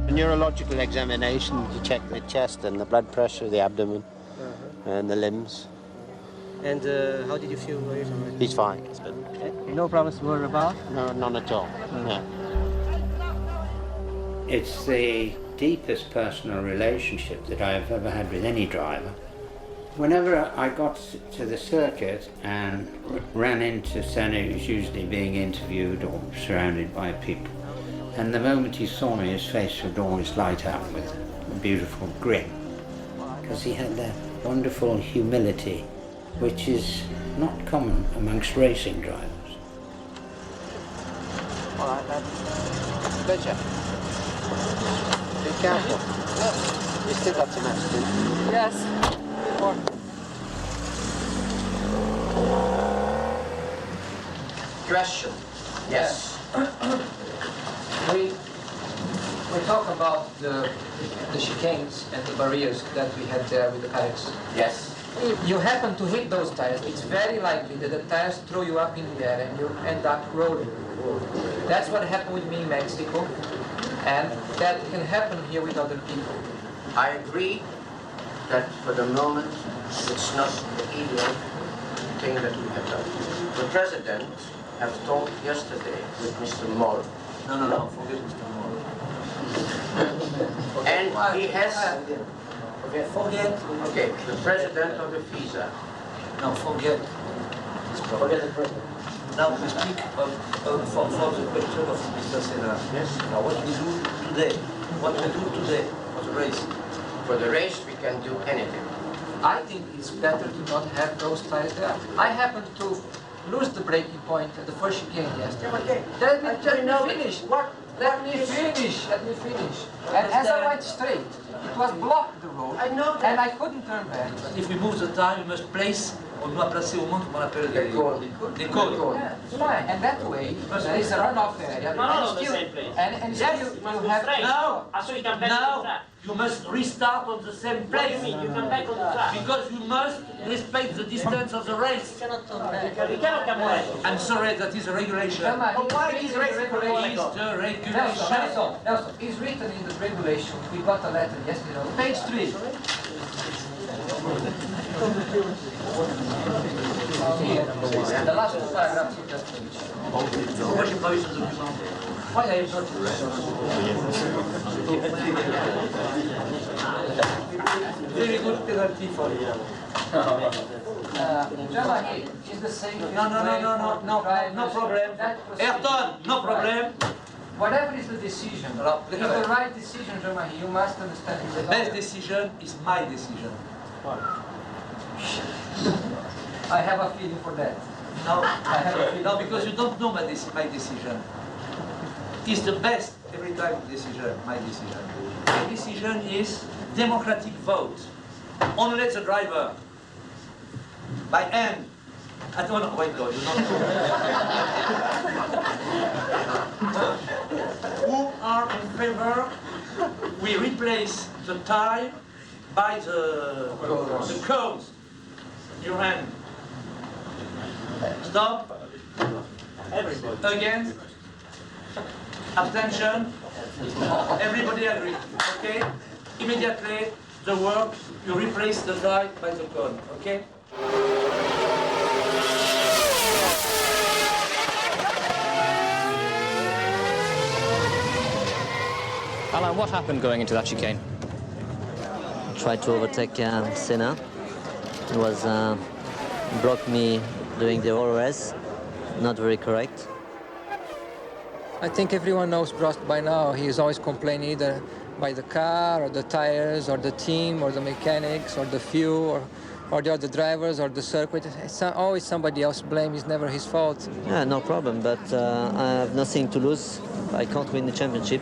A neurological examination, you check the chest and the blood pressure, the abdomen, and the limbs. And how did you feel? He's fine. No problems to worry about? No, none at all. No. It's the deepest personal relationship that I've ever had with any driver. Whenever I got to the circuit and ran into Senna, he was usually being interviewed or surrounded by people. And the moment he saw me, his face would always light up with a beautiful grin, because he had that wonderful humility, which is not common amongst racing drivers. All right, man. Good job. Be careful. You still got some accident. Yes. More. Question. Yes. We talk about the chicanes and the barriers that we had there with the kayaks. Yes. If you happen to hit those tires, it's very likely that the tires throw you up in the air and you end up rolling. That's what happened with me in Mexico, and that can happen here with other people. I agree that for the moment it's not the ideal thing that we have done. The president has talked yesterday with Mr. Moll. No, forget Mr. Moll. And he has... Forget. Okay, the president of the FISA. No, forget. Forget the president. Now we speak for the question of Mr. Senna. Yes. Now what we do today? What we do today for the race? For the race we can do anything. I think it's better to not have those tires there. I happened to lose the braking point at the first chicane yesterday. Okay. Let me finish. Let me finish. And as I went straight, it was blocked the road. I know that. And I couldn't turn back. If we move the tire, we must place On doit placer au monde, comment on appelle les cônes. Yeah, and that way there is a runoff area. Not and on the still, same place. and still you have No, So you come back on the track. you must restart on the same What do place. you mean? You come back on the track. Because you must respect the distance of the race. You cannot come back. I'm sorry, that is a regulation. But why is It's the regulation. Nelson, it's written in the regulation. We got a letter yesterday. Page 3. The last two paragraphs of that page. Pourquoi j'ai pas eu ce document? Why are you not? Very good penalty for you. Germany is the same. No problem. Ayrton, no problem. Whatever is the decision, if the right decision, Germany, you must understand. The best decision is my decision. I have a feeling for that. No, I have a feeling. no, because you don't know my decision. It's the best every time decision, my decision. My decision is democratic vote. Only the driver. By hand. I don't know, wait, no, you don't know. Who are in favor? We replace the tie by the cones. Your hand. Stop. Everybody. Again. Abstention. Everybody agree. Okay? Immediately, the work, you replace the die by the cone. Okay? Alain, what happened going into that chicane? Tried to overtake Senna. It was blocked me doing the whole race. Not very correct. I think everyone knows Prost by now. He is always complaining either by the car or the tires or the team or the mechanics or the fuel or the other drivers or the circuit. It's always somebody else's blame. It's never his fault. Yeah, no problem, but I have nothing to lose. I can't win the championship.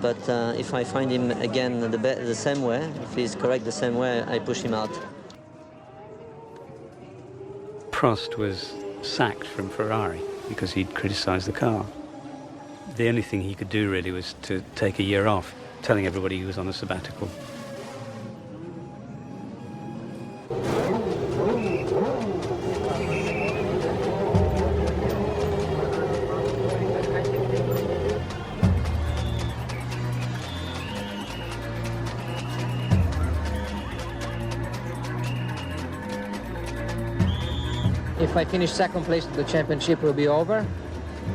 But if I find him again the same way, if he's correct the same way, I push him out. Prost was sacked from Ferrari because he'd criticised the car. The only thing he could do really was to take a year off, telling everybody he was on a sabbatical. If I finish second place, the championship will be over.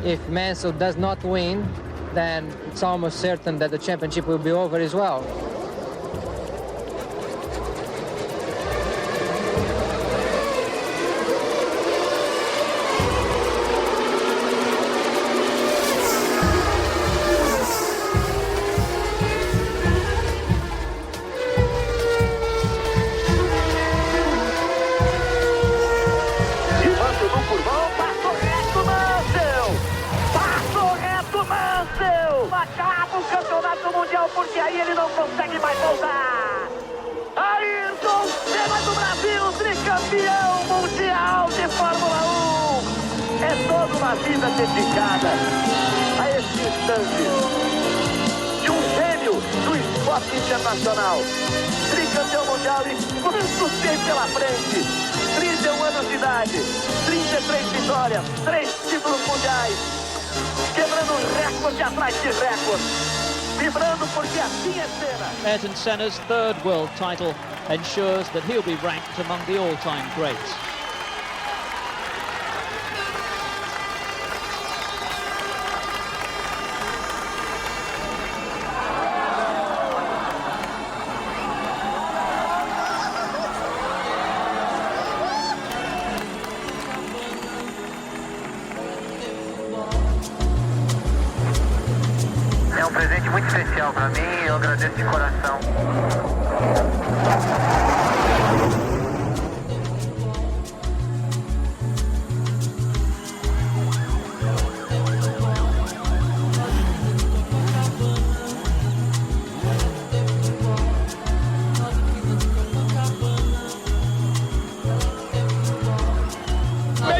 If Mansell does not win, then it's almost certain that the championship will be over as well. Acaba o campeonato mundial porque aí ele não consegue mais voltar. Ayrton Senna do Brasil, tricampeão mundial de Fórmula 1. É toda uma vida dedicada a esse instante de um gênio do esporte internacional. Tricampeão mundial e quanto tem pela frente? 31 anos de idade, 33 vitórias, 3 títulos mundiais. Quebrando recorde atrás de recorde, vibrando porque assim é Senna. Ayrton Senna's third world title ensures that he'll be ranked among the all-time greats. É um presente muito especial para mim e eu agradeço de coração.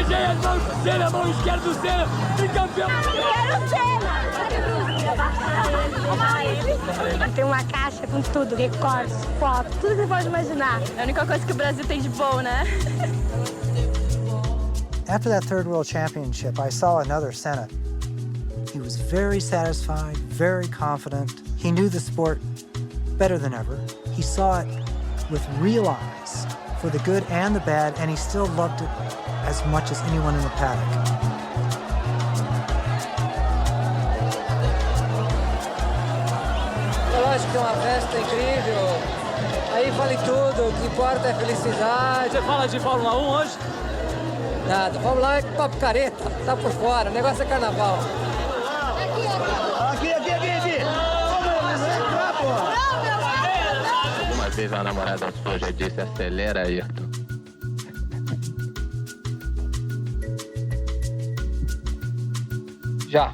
beijei as mãos do Senna, a mão esquerda do Senna, tricampeão. Quero Senna! Tem uma caixa com tudo, recortes, fotos, tudo que você pode imaginar. É a única coisa que o Brasil tem de bom, né? After that third World Championship, I saw another Senna. He was very satisfied, very confident. He knew the sport better than ever. He saw it with real eyes, for the good and the bad, and he still loved it as much as anyone in the paddock. Eu acho que é uma festa incrível. Aí vale tudo, o que importa é felicidade. Você fala de Fórmula 1 hoje? Nada, Fórmula 1 é papo careta, tá por fora, o negócio é carnaval. Aqui. Alguma vez a namorada sua já disse acelera, Ayrton? Já.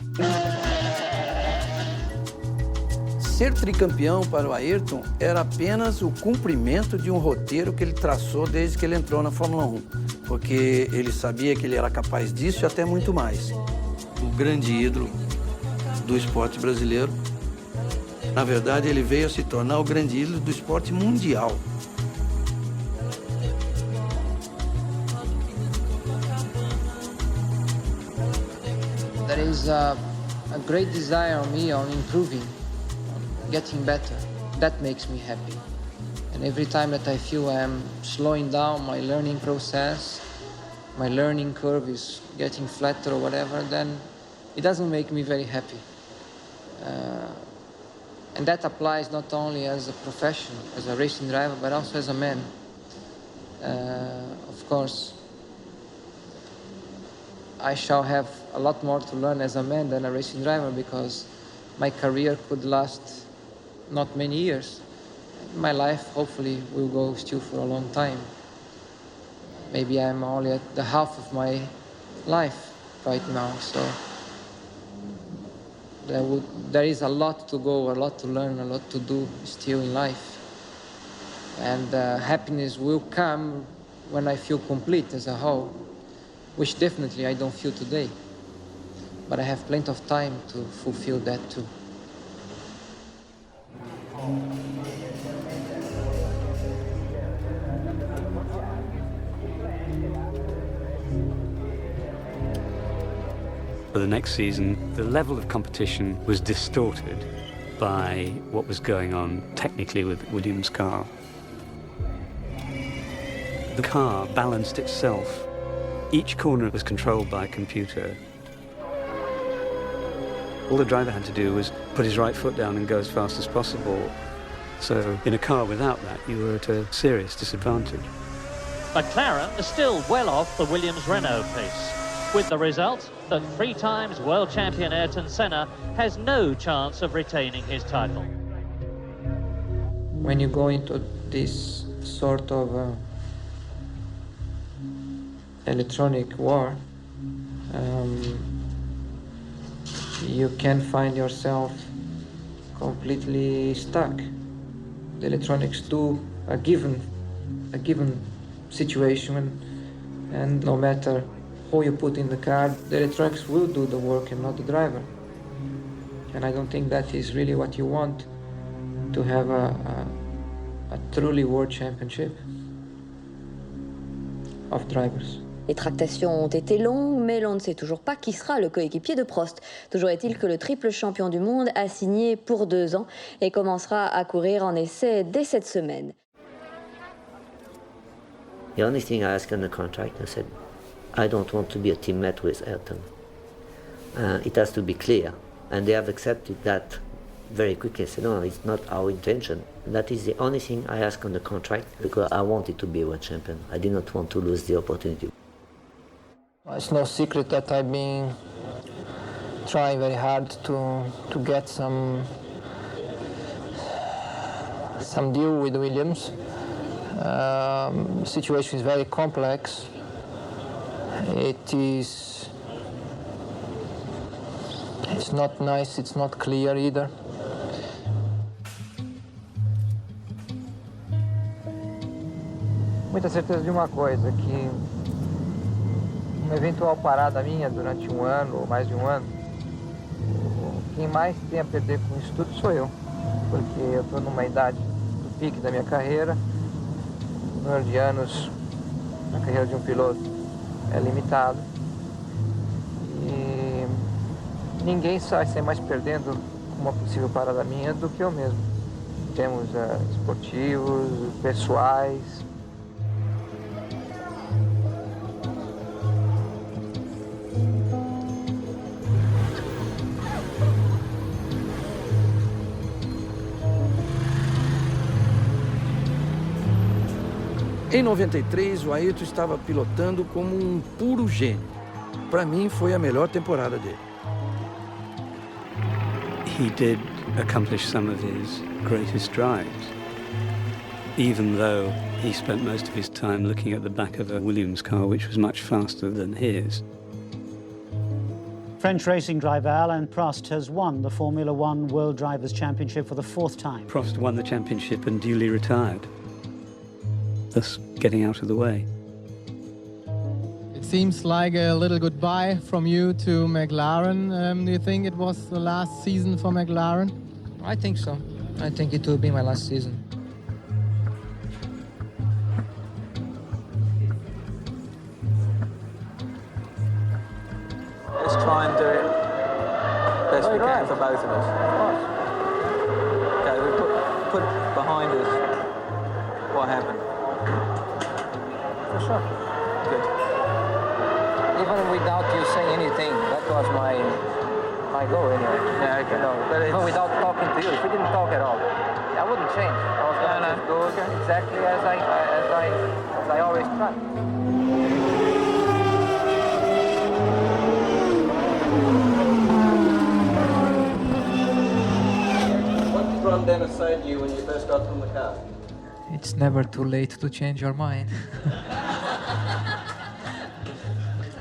Ser tricampeão para o Ayrton era apenas o cumprimento de um roteiro que ele traçou desde que ele entrou na Fórmula 1, porque ele sabia que ele era capaz disso e até muito mais. Um grande ídolo do esporte brasileiro. Na verdade, ele veio a se tornar o grande ídolo do esporte mundial. There is a great desire on me on improving, on getting better. That makes me happy. And every time that I feel I am slowing down my learning process, my learning curve is getting flatter or whatever, then it doesn't make me very happy. And that applies not only as a profession, as a racing driver, but also as a man. Of course, I shall have a lot more to learn as a man than a racing driver, because my career could last not many years. My life hopefully will go still for a long time. Maybe I'm only at the half of my life right now, so there is a lot to go, a lot to learn, a lot to do still in life. And happiness will come when I feel complete as a whole, which definitely I don't feel today. But I have plenty of time to fulfill that too. For the next season, the level of competition was distorted by what was going on technically with Williams' car. The car balanced itself. Each corner was controlled by a computer. All the driver had to do was put his right foot down and go as fast as possible. So in a car without that, you were at a serious disadvantage. McLaren is still well off the Williams-Renault pace, with the result that 3 times world champion Ayrton Senna has no chance of retaining his title. When you go into this sort of electronic war, you can find yourself completely stuck. The electronics do a given situation, and no matter who you put in the car, the electronics will do the work and not the driver. And I don't think that is really what you want, to have a truly world championship of drivers. Les tractations ont été longues, mais l'on ne sait toujours pas qui sera le coéquipier de Prost. Toujours est-il que le triple champion du monde a signé pour 2 ans et commencera à courir en essai dès cette semaine. The only thing I asked in the contract, I said, I don't want to be a teammate with Ayrton. It has to be clear. And they have accepted that very quickly. I said, no, it's not our intention. That is the only thing I asked on the contract, because I wanted to be a world champion. I did not want to lose the opportunity. It's no secret that I've been trying very hard to get some deal with Williams. The situation is very complex. It's not nice, it's not clear either. Muita certeza de uma coisa, que uma eventual parada minha durante um ano ou mais de um ano, quem mais tem a perder com isso tudo sou eu, porque eu estou numa idade do pique da minha carreira, o número de anos na carreira de um piloto é limitado e ninguém sai sem mais perdendo com uma possível parada minha do que eu mesmo. Temos esportivos, pessoais. Em 93, o Ayrton estava pilotando como um puro gênio. Para mim, foi a melhor temporada dele. He did accomplish some of his greatest drives, even though he spent most of his time looking at the back of a Williams car, which was much faster than his. French racing driver Alain Prost has won the Formula One World Drivers' Championship for the 4th time. Prost won the championship and duly retired, thus getting out of the way. It seems like a little goodbye from you to McLaren. Do you think it was the last season for McLaren? I think so. I think it will be my last season. Let's try and do it best we can for both of us. Okay, we put behind us what happened. For sure. Good. Even without you saying anything, that was my goal anyway. Yeah, okay. You know, but even without talking to you, if we didn't talk at all, I wouldn't change. I was going to just go exactly as I always try. What did Ron Dennis say to you when you first got from the car? It's never too late to change your mind.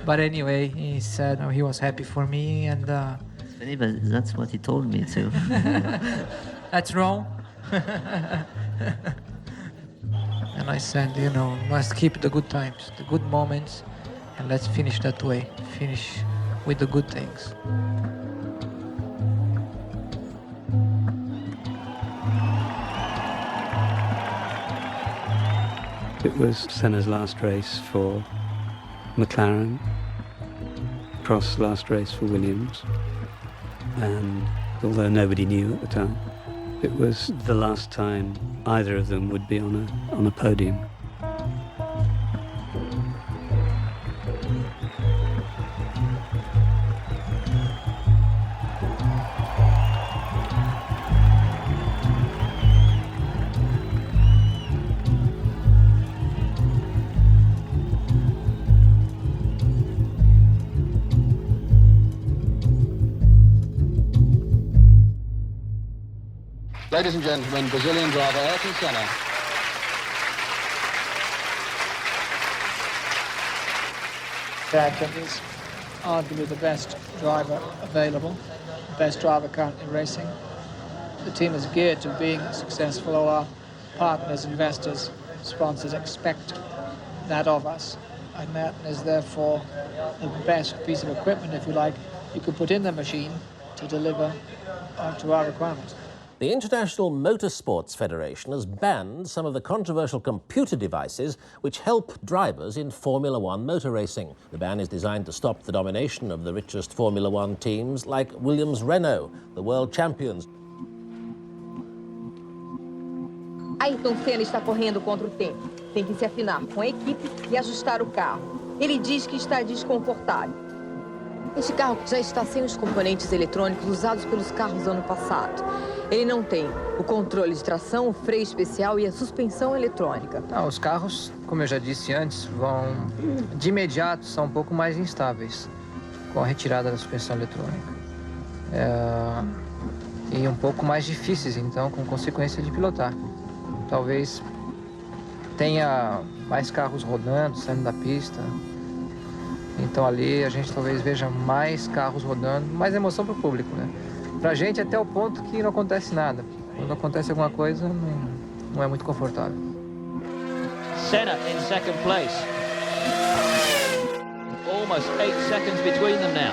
But anyway, he said he was happy for me, and Funny, but that's what he told me too. that's wrong. And I said, must keep the good times, the good moments, and let's finish that way. Finish with the good things. It was Senna's last race for McLaren, Prost's last race for Williams, and although nobody knew at the time, it was the last time either of them would be on a podium. Ladies and gentlemen, Brazilian driver Ayrton Senna. Ayrton is arguably the best driver available, the best driver currently racing. The team is geared to being successful. All our partners, investors, sponsors expect that of us. And Ayrton is therefore the best piece of equipment, if you like, you could put in the machine to deliver to our requirements. The International Motorsports Federation has banned some of the controversial computer devices which help drivers in Formula One motor racing. The ban is designed to stop the domination of the richest Formula One teams like Williams-Renault, the world champions. Ayrton Senna está correndo contra o tempo. Tem que se afinar com a equipe e ajustar o carro. Ele diz que está desconfortável. Este carro já está sem os componentes eletrônicos usados pelos carros do ano passado. Ele não tem o controle de tração, o freio especial e a suspensão eletrônica. Os carros, como eu já disse antes, de imediato são um pouco mais instáveis com a retirada da suspensão eletrônica. E um pouco mais difíceis, então, com consequência de pilotar. Talvez tenha mais carros rodando, saindo da pista. Então ali a gente talvez veja mais carros rodando, mais emoção para o público, né? Pra gente até o ponto que não acontece nada. Quando acontece alguma coisa, não é muito Senna in second place. almost 8 seconds between them now.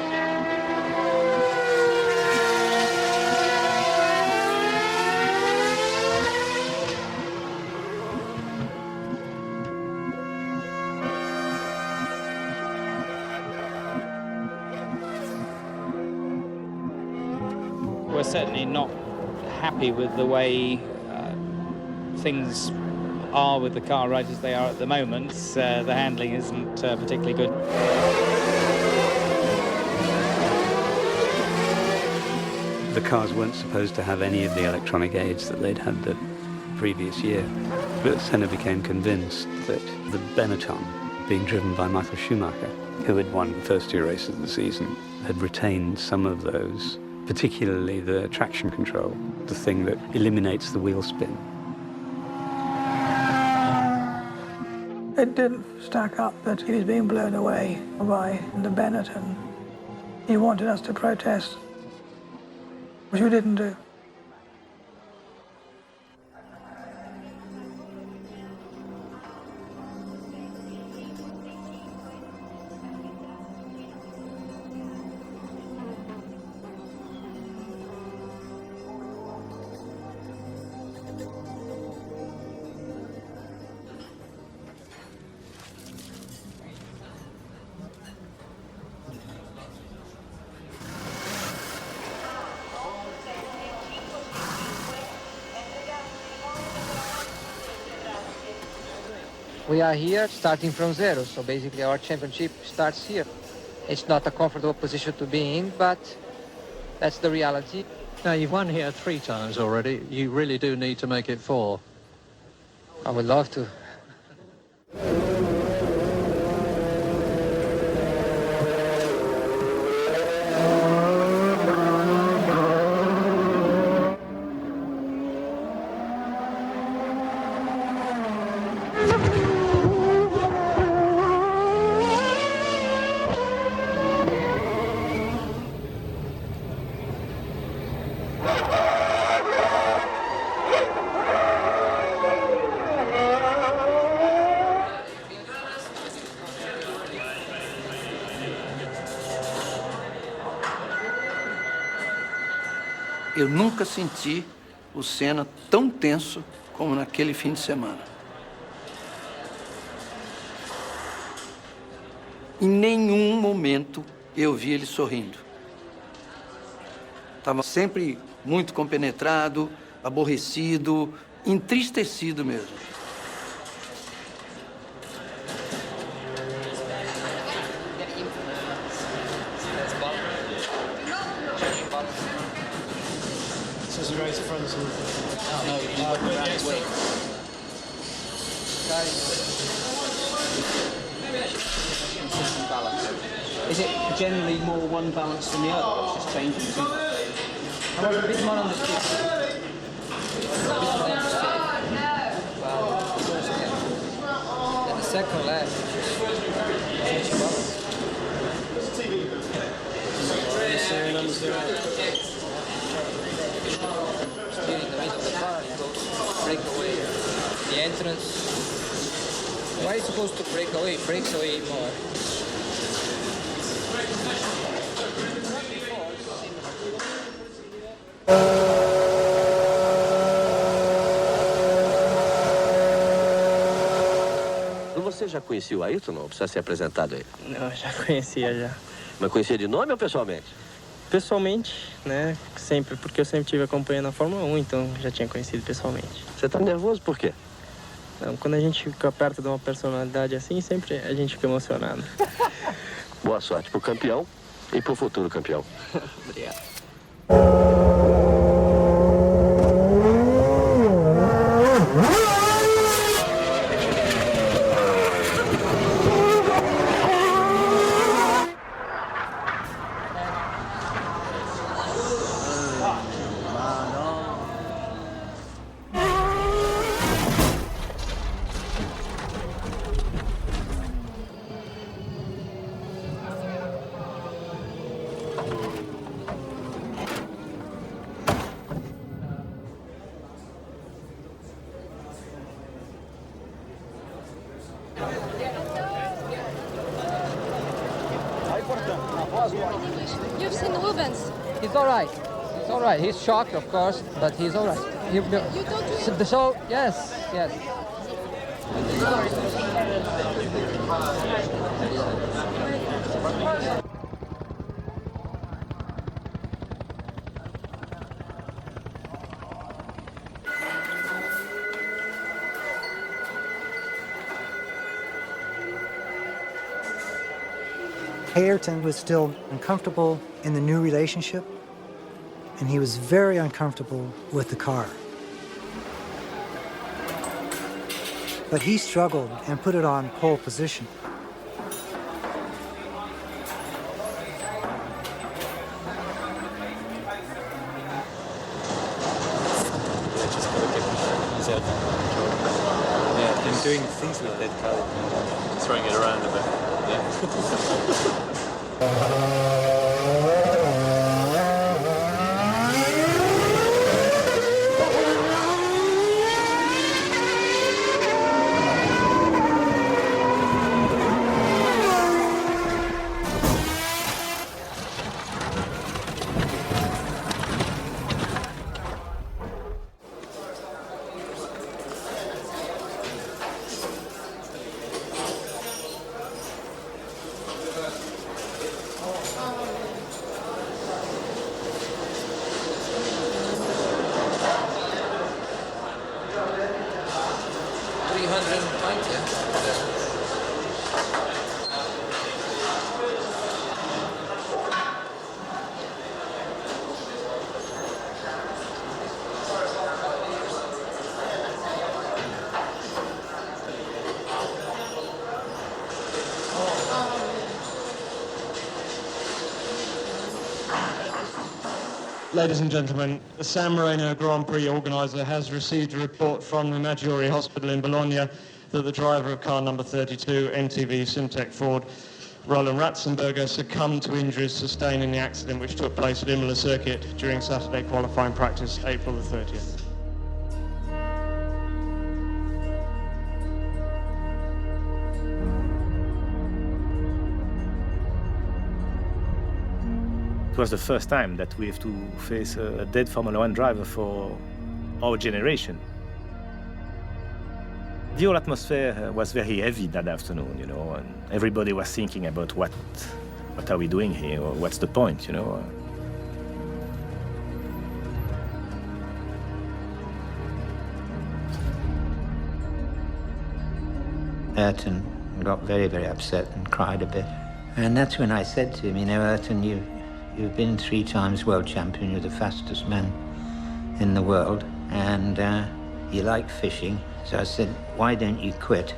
We're certainly not happy with the way things are with the car right as they are at the moment. The handling isn't particularly good. The cars weren't supposed to have any of the electronic aids that they'd had the previous year. But Senna became convinced that the Benetton, being driven by Michael Schumacher, who had won the first 2 races of the season, had retained some of those, particularly the traction control, the thing that eliminates the wheel spin. It didn't stack up that he was being blown away by the Benetton. He wanted us to protest, which we didn't do. We are here starting from zero, so basically our championship starts here. It's not a comfortable position to be in, but that's the reality. Now, you've won here 3 times already. You really do need to make it 4. I would love to. Eu nunca senti o Senna tão tenso como naquele fim de semana. Em nenhum momento eu vi ele sorrindo. Estava sempre muito compenetrado, aborrecido, entristecido mesmo. Is it generally more one balance than the other, or it's just changing too much? I was a bit more on the stick. At the second lap, change balance. Steering in the middle of the car, you go break away. The entrance. Why are you supposed to break away? It breaks away more. Você já conhecia o Ayrton, não? Precisa ser apresentado aí. Não, já conhecia, já. Mas conhecia de nome ou pessoalmente? Pessoalmente, né? Sempre, porque eu sempre estive acompanhando a Fórmula 1, então já tinha conhecido pessoalmente. Você tá nervoso por quê? Não, quando a gente fica perto de uma personalidade assim, sempre a gente fica emocionado. Boa sorte pro campeão e pro futuro campeão. Obrigado. You've seen Rubens. He's all right. He's all right. He's shocked, of course, but he's all right. So, yes. Ayrton was still uncomfortable in the new relationship, and he was very uncomfortable with the car. But he struggled and put it on pole position. Yeah, and doing things with that car, throwing it around a bit. Yeah. Ladies and gentlemen, the San Marino Grand Prix organiser has received a report from the Maggiore Hospital in Bologna that the driver of car number 32, MTV Simtek Ford, Roland Ratzenberger, succumbed to injuries sustained in the accident which took place at Imola Circuit during Saturday qualifying practice, April the 30th. It was the first time that we have to face a dead Formula One driver for our generation. The whole atmosphere was very heavy that afternoon, you know, and everybody was thinking about what are we doing here, or what's the point, you know. Ayrton got very, very upset and cried a bit. And that's when I said to him, you know, Ayrton, You've been 3 times world champion, you're the fastest man in the world, and you like fishing. So I said, why don't you quit?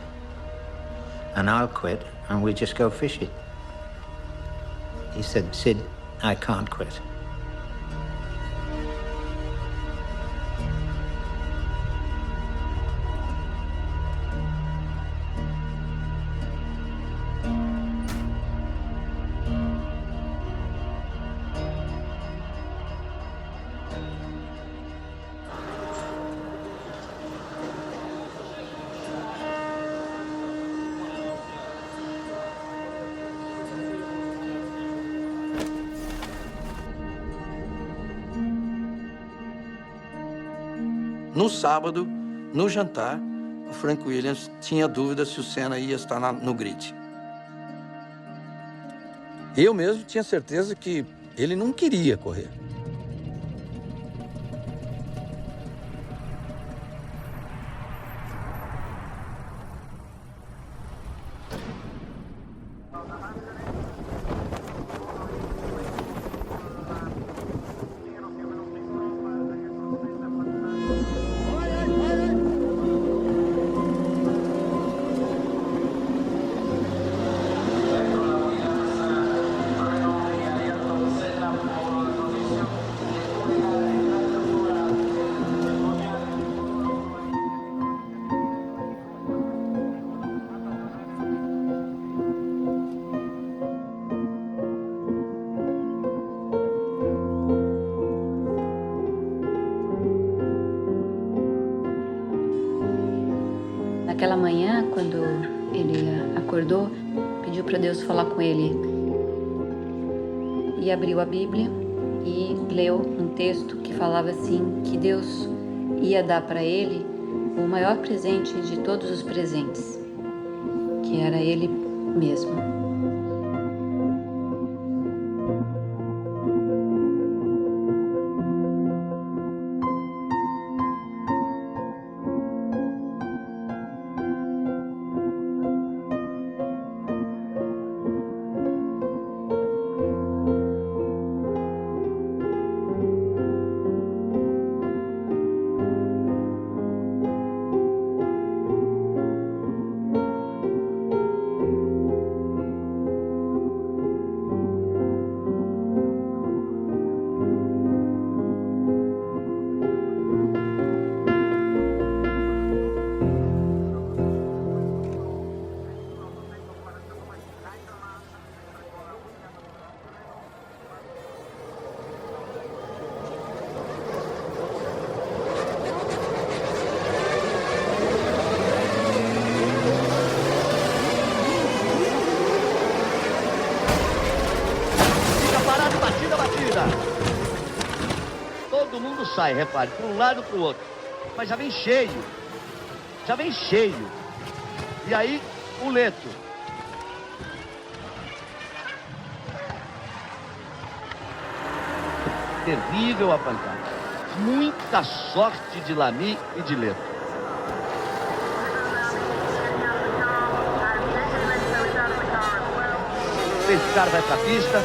And I'll quit, and we just go fishing. He said, Sid, I can't quit. No sábado, no jantar, o Frank Williams tinha dúvida se o Senna ia estar no grid. Eu mesmo tinha certeza que ele não queria correr. Naquela manhã, quando ele acordou, pediu para Deus falar com ele. e abriu a Bíblia e leu um texto que falava assim, que Deus ia dar para ele o maior presente de todos os presentes, que era ele mesmo. Todo mundo sai, repare, para um lado para o outro. Mas já vem cheio. Já vem cheio. E aí, o Leto. Terrível a pancada. Muita sorte de Lamy e de Leto. Esse cara vai para a pista.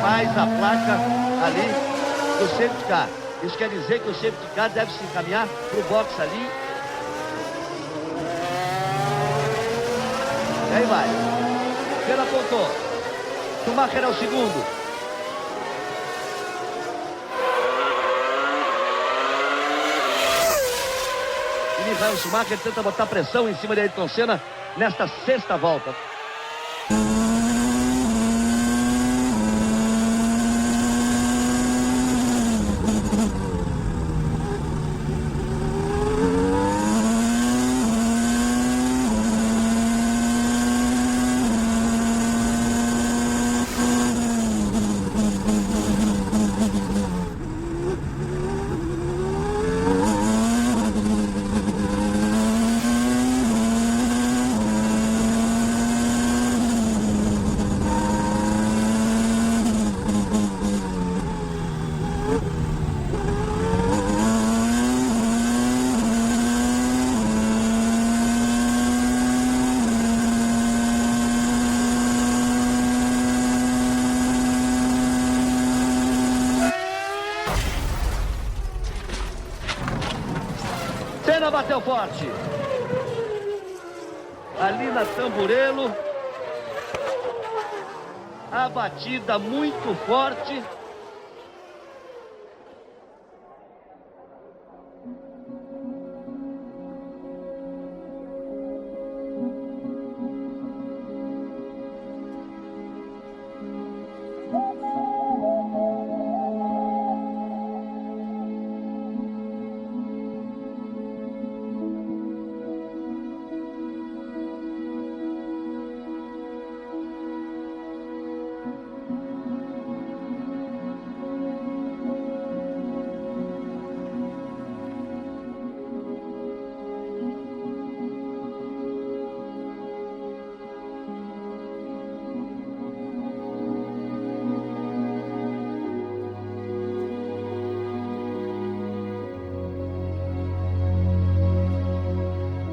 Mais a placa ali do safety car. Isso quer dizer que o safety car deve se encaminhar para o box ali. E aí vai. Ele apontou. Schumacher é o segundo. E Michael Schumacher tenta botar pressão em cima de Ayrton Senna nesta sexta volta. Senna bateu forte. Ali na Tamburello. A batida muito forte.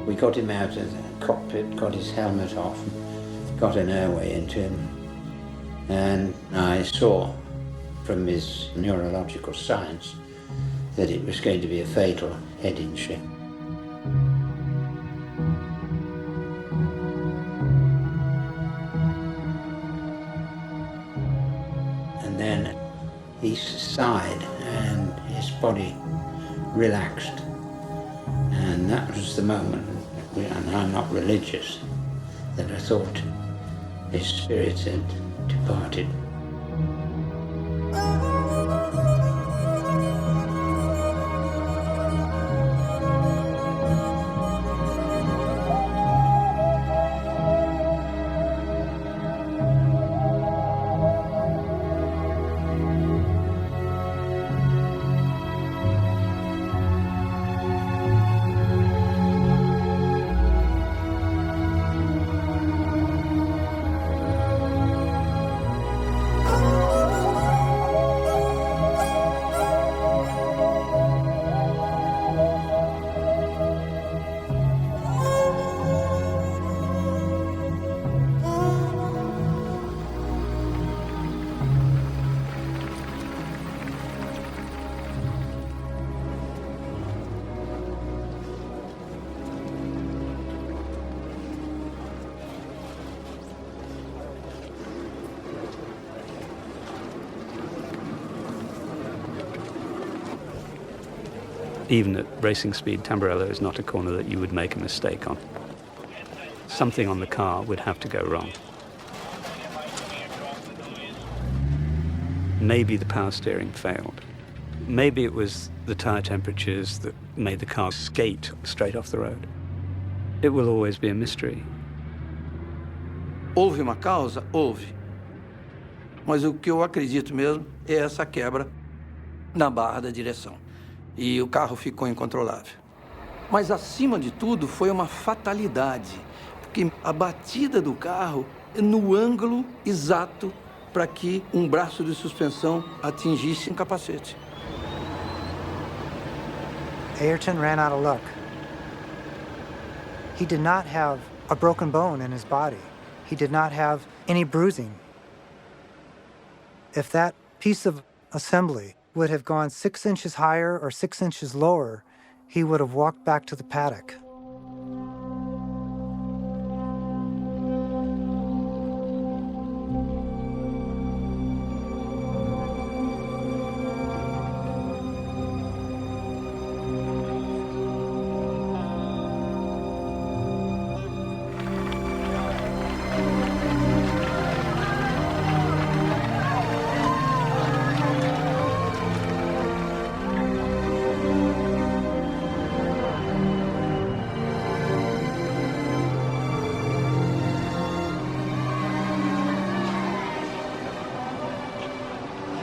We got him out of the cockpit, got his helmet off, got an airway into him, and I saw from his neurological signs that it was going to be a fatal head injury. And then he sighed and his body relaxed, and that was the moment, and I'm not religious, that I thought his spirit had departed. Even at racing speed, Tamburello is not a corner that you would make a mistake on. Something on the car would have to go wrong. Maybe the power steering failed. Maybe it was the tyre temperatures that made the car skate straight off the road. It will always be a mystery. Houve uma causa? Houve. Mas o que eu acredito mesmo é essa quebra na barra da direção. E o carro ficou incontrolável. Mas, acima de tudo, foi uma fatalidade, porque a batida do carro no ângulo exato para que um braço de suspensão atingisse um capacete. Ayrton ran out of luck. He did not have a broken bone in his body. He did not have any bruising. If that piece of assembly would have gone 6 inches higher or 6 inches lower, he would have walked back to the paddock.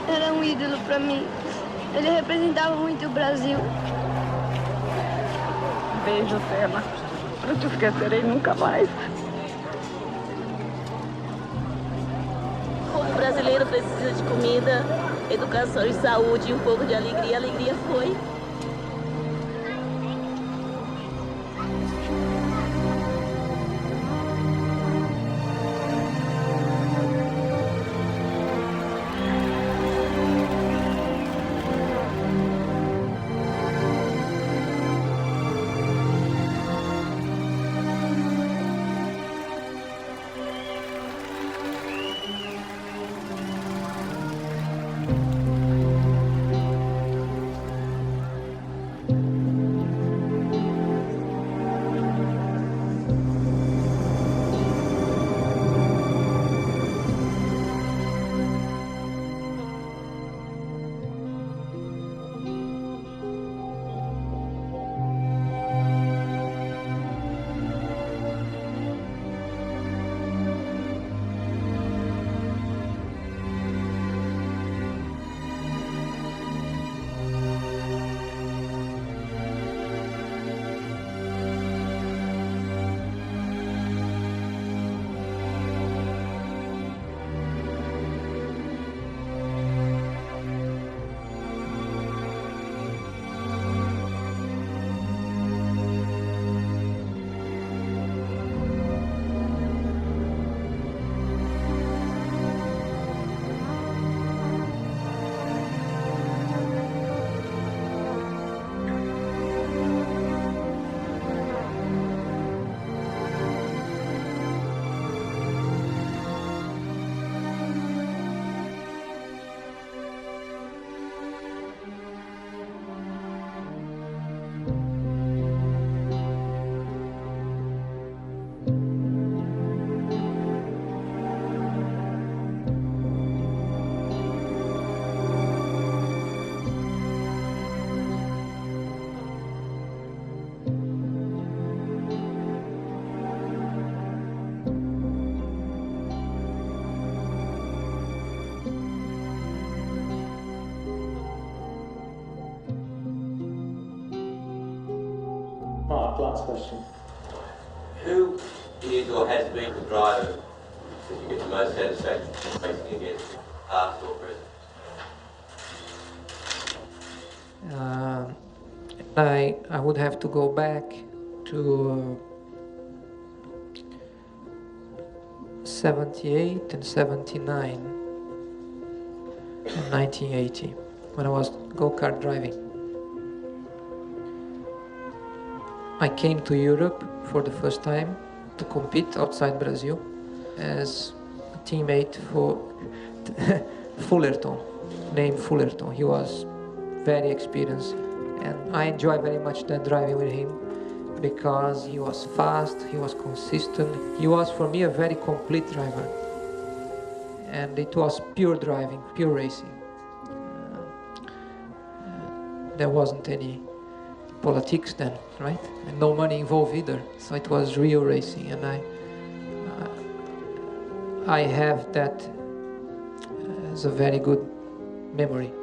Era ídolo para mim. Ele representava muito o Brasil. Beijo, Senna. Não te esquecerei nunca mais. O brasileiro precisa de comida, educação e saúde e um pouco de alegria. A alegria foi. Mark, last question. Who is or has been the driver that you get the most satisfaction racing against, past or present? I would have to go back to 78 and 79 and 1980 when I was go-kart driving. I came to Europe for the first time to compete outside Brazil as a teammate for Fullerton, named Fullerton. He was very experienced And I enjoy very much that driving with him because he was fast, he was consistent. He was, for me, a very complete driver. And it was pure driving, pure racing. There wasn't any politics then, right? And no money involved either. So it was real racing, and I have that as a very good memory.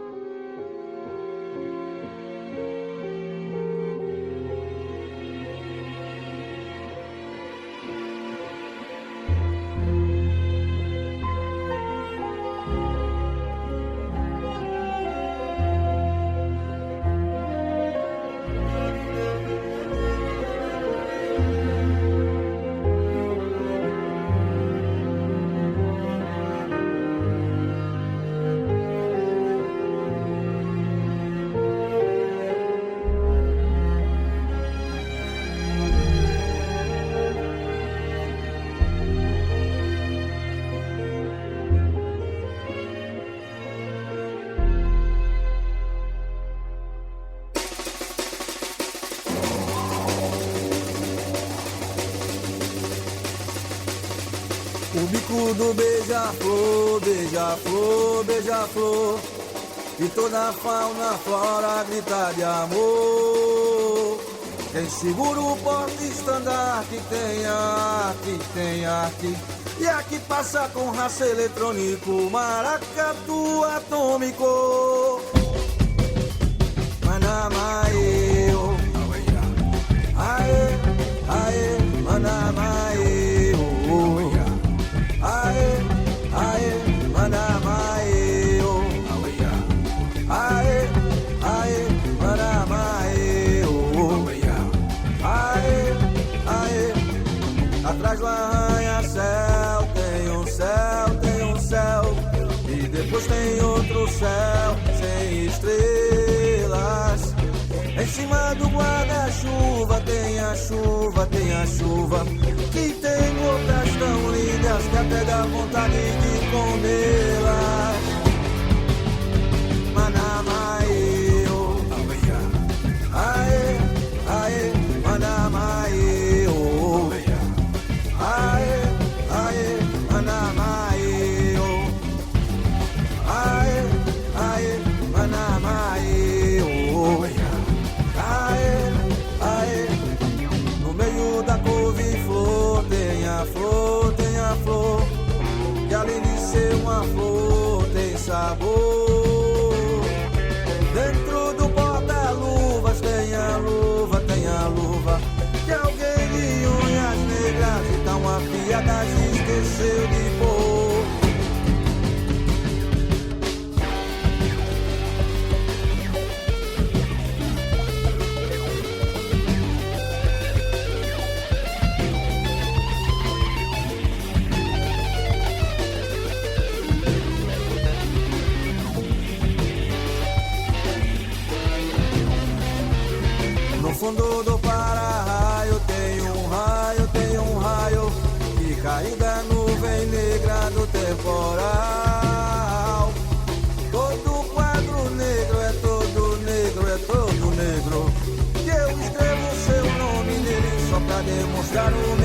O bico do beija-flor, beija-flor, beija-flor, e toda a fauna, flora grita de amor. Quem segura o porta-estandarte tem arte, e aqui passa com raça eletrônico, maracatu atômico. Manamae, oh, aê, aê, manamae, oh, aê, aê, manamae, oh, aê, aê, manamae, oh, aê, aê. Atrás do arranha-céu tem um céu, e depois tem outro céu sem estrelas. Em cima do guarda-chuva tem a chuva, que tem gotas tão lindas que até dá vontade de comê-las. Manamae, oh, aê, aê, manamae, oh, aê, aê, manamae, oh, aê, aê, manamae, oh, aê, aê. No meio da couve-flor tem a flor, que além de ser uma flor tem sabor. Dentro do porta-luvas tem a luva, que alguém de unhas negras e tão afiadas esqueceu de pôr. No fundo do para-raio tem um raio, que cai da nuvem negra do temporal. Todo quadro negro é todo negro, que eu escrevo seu nome nele só pra demonstrar o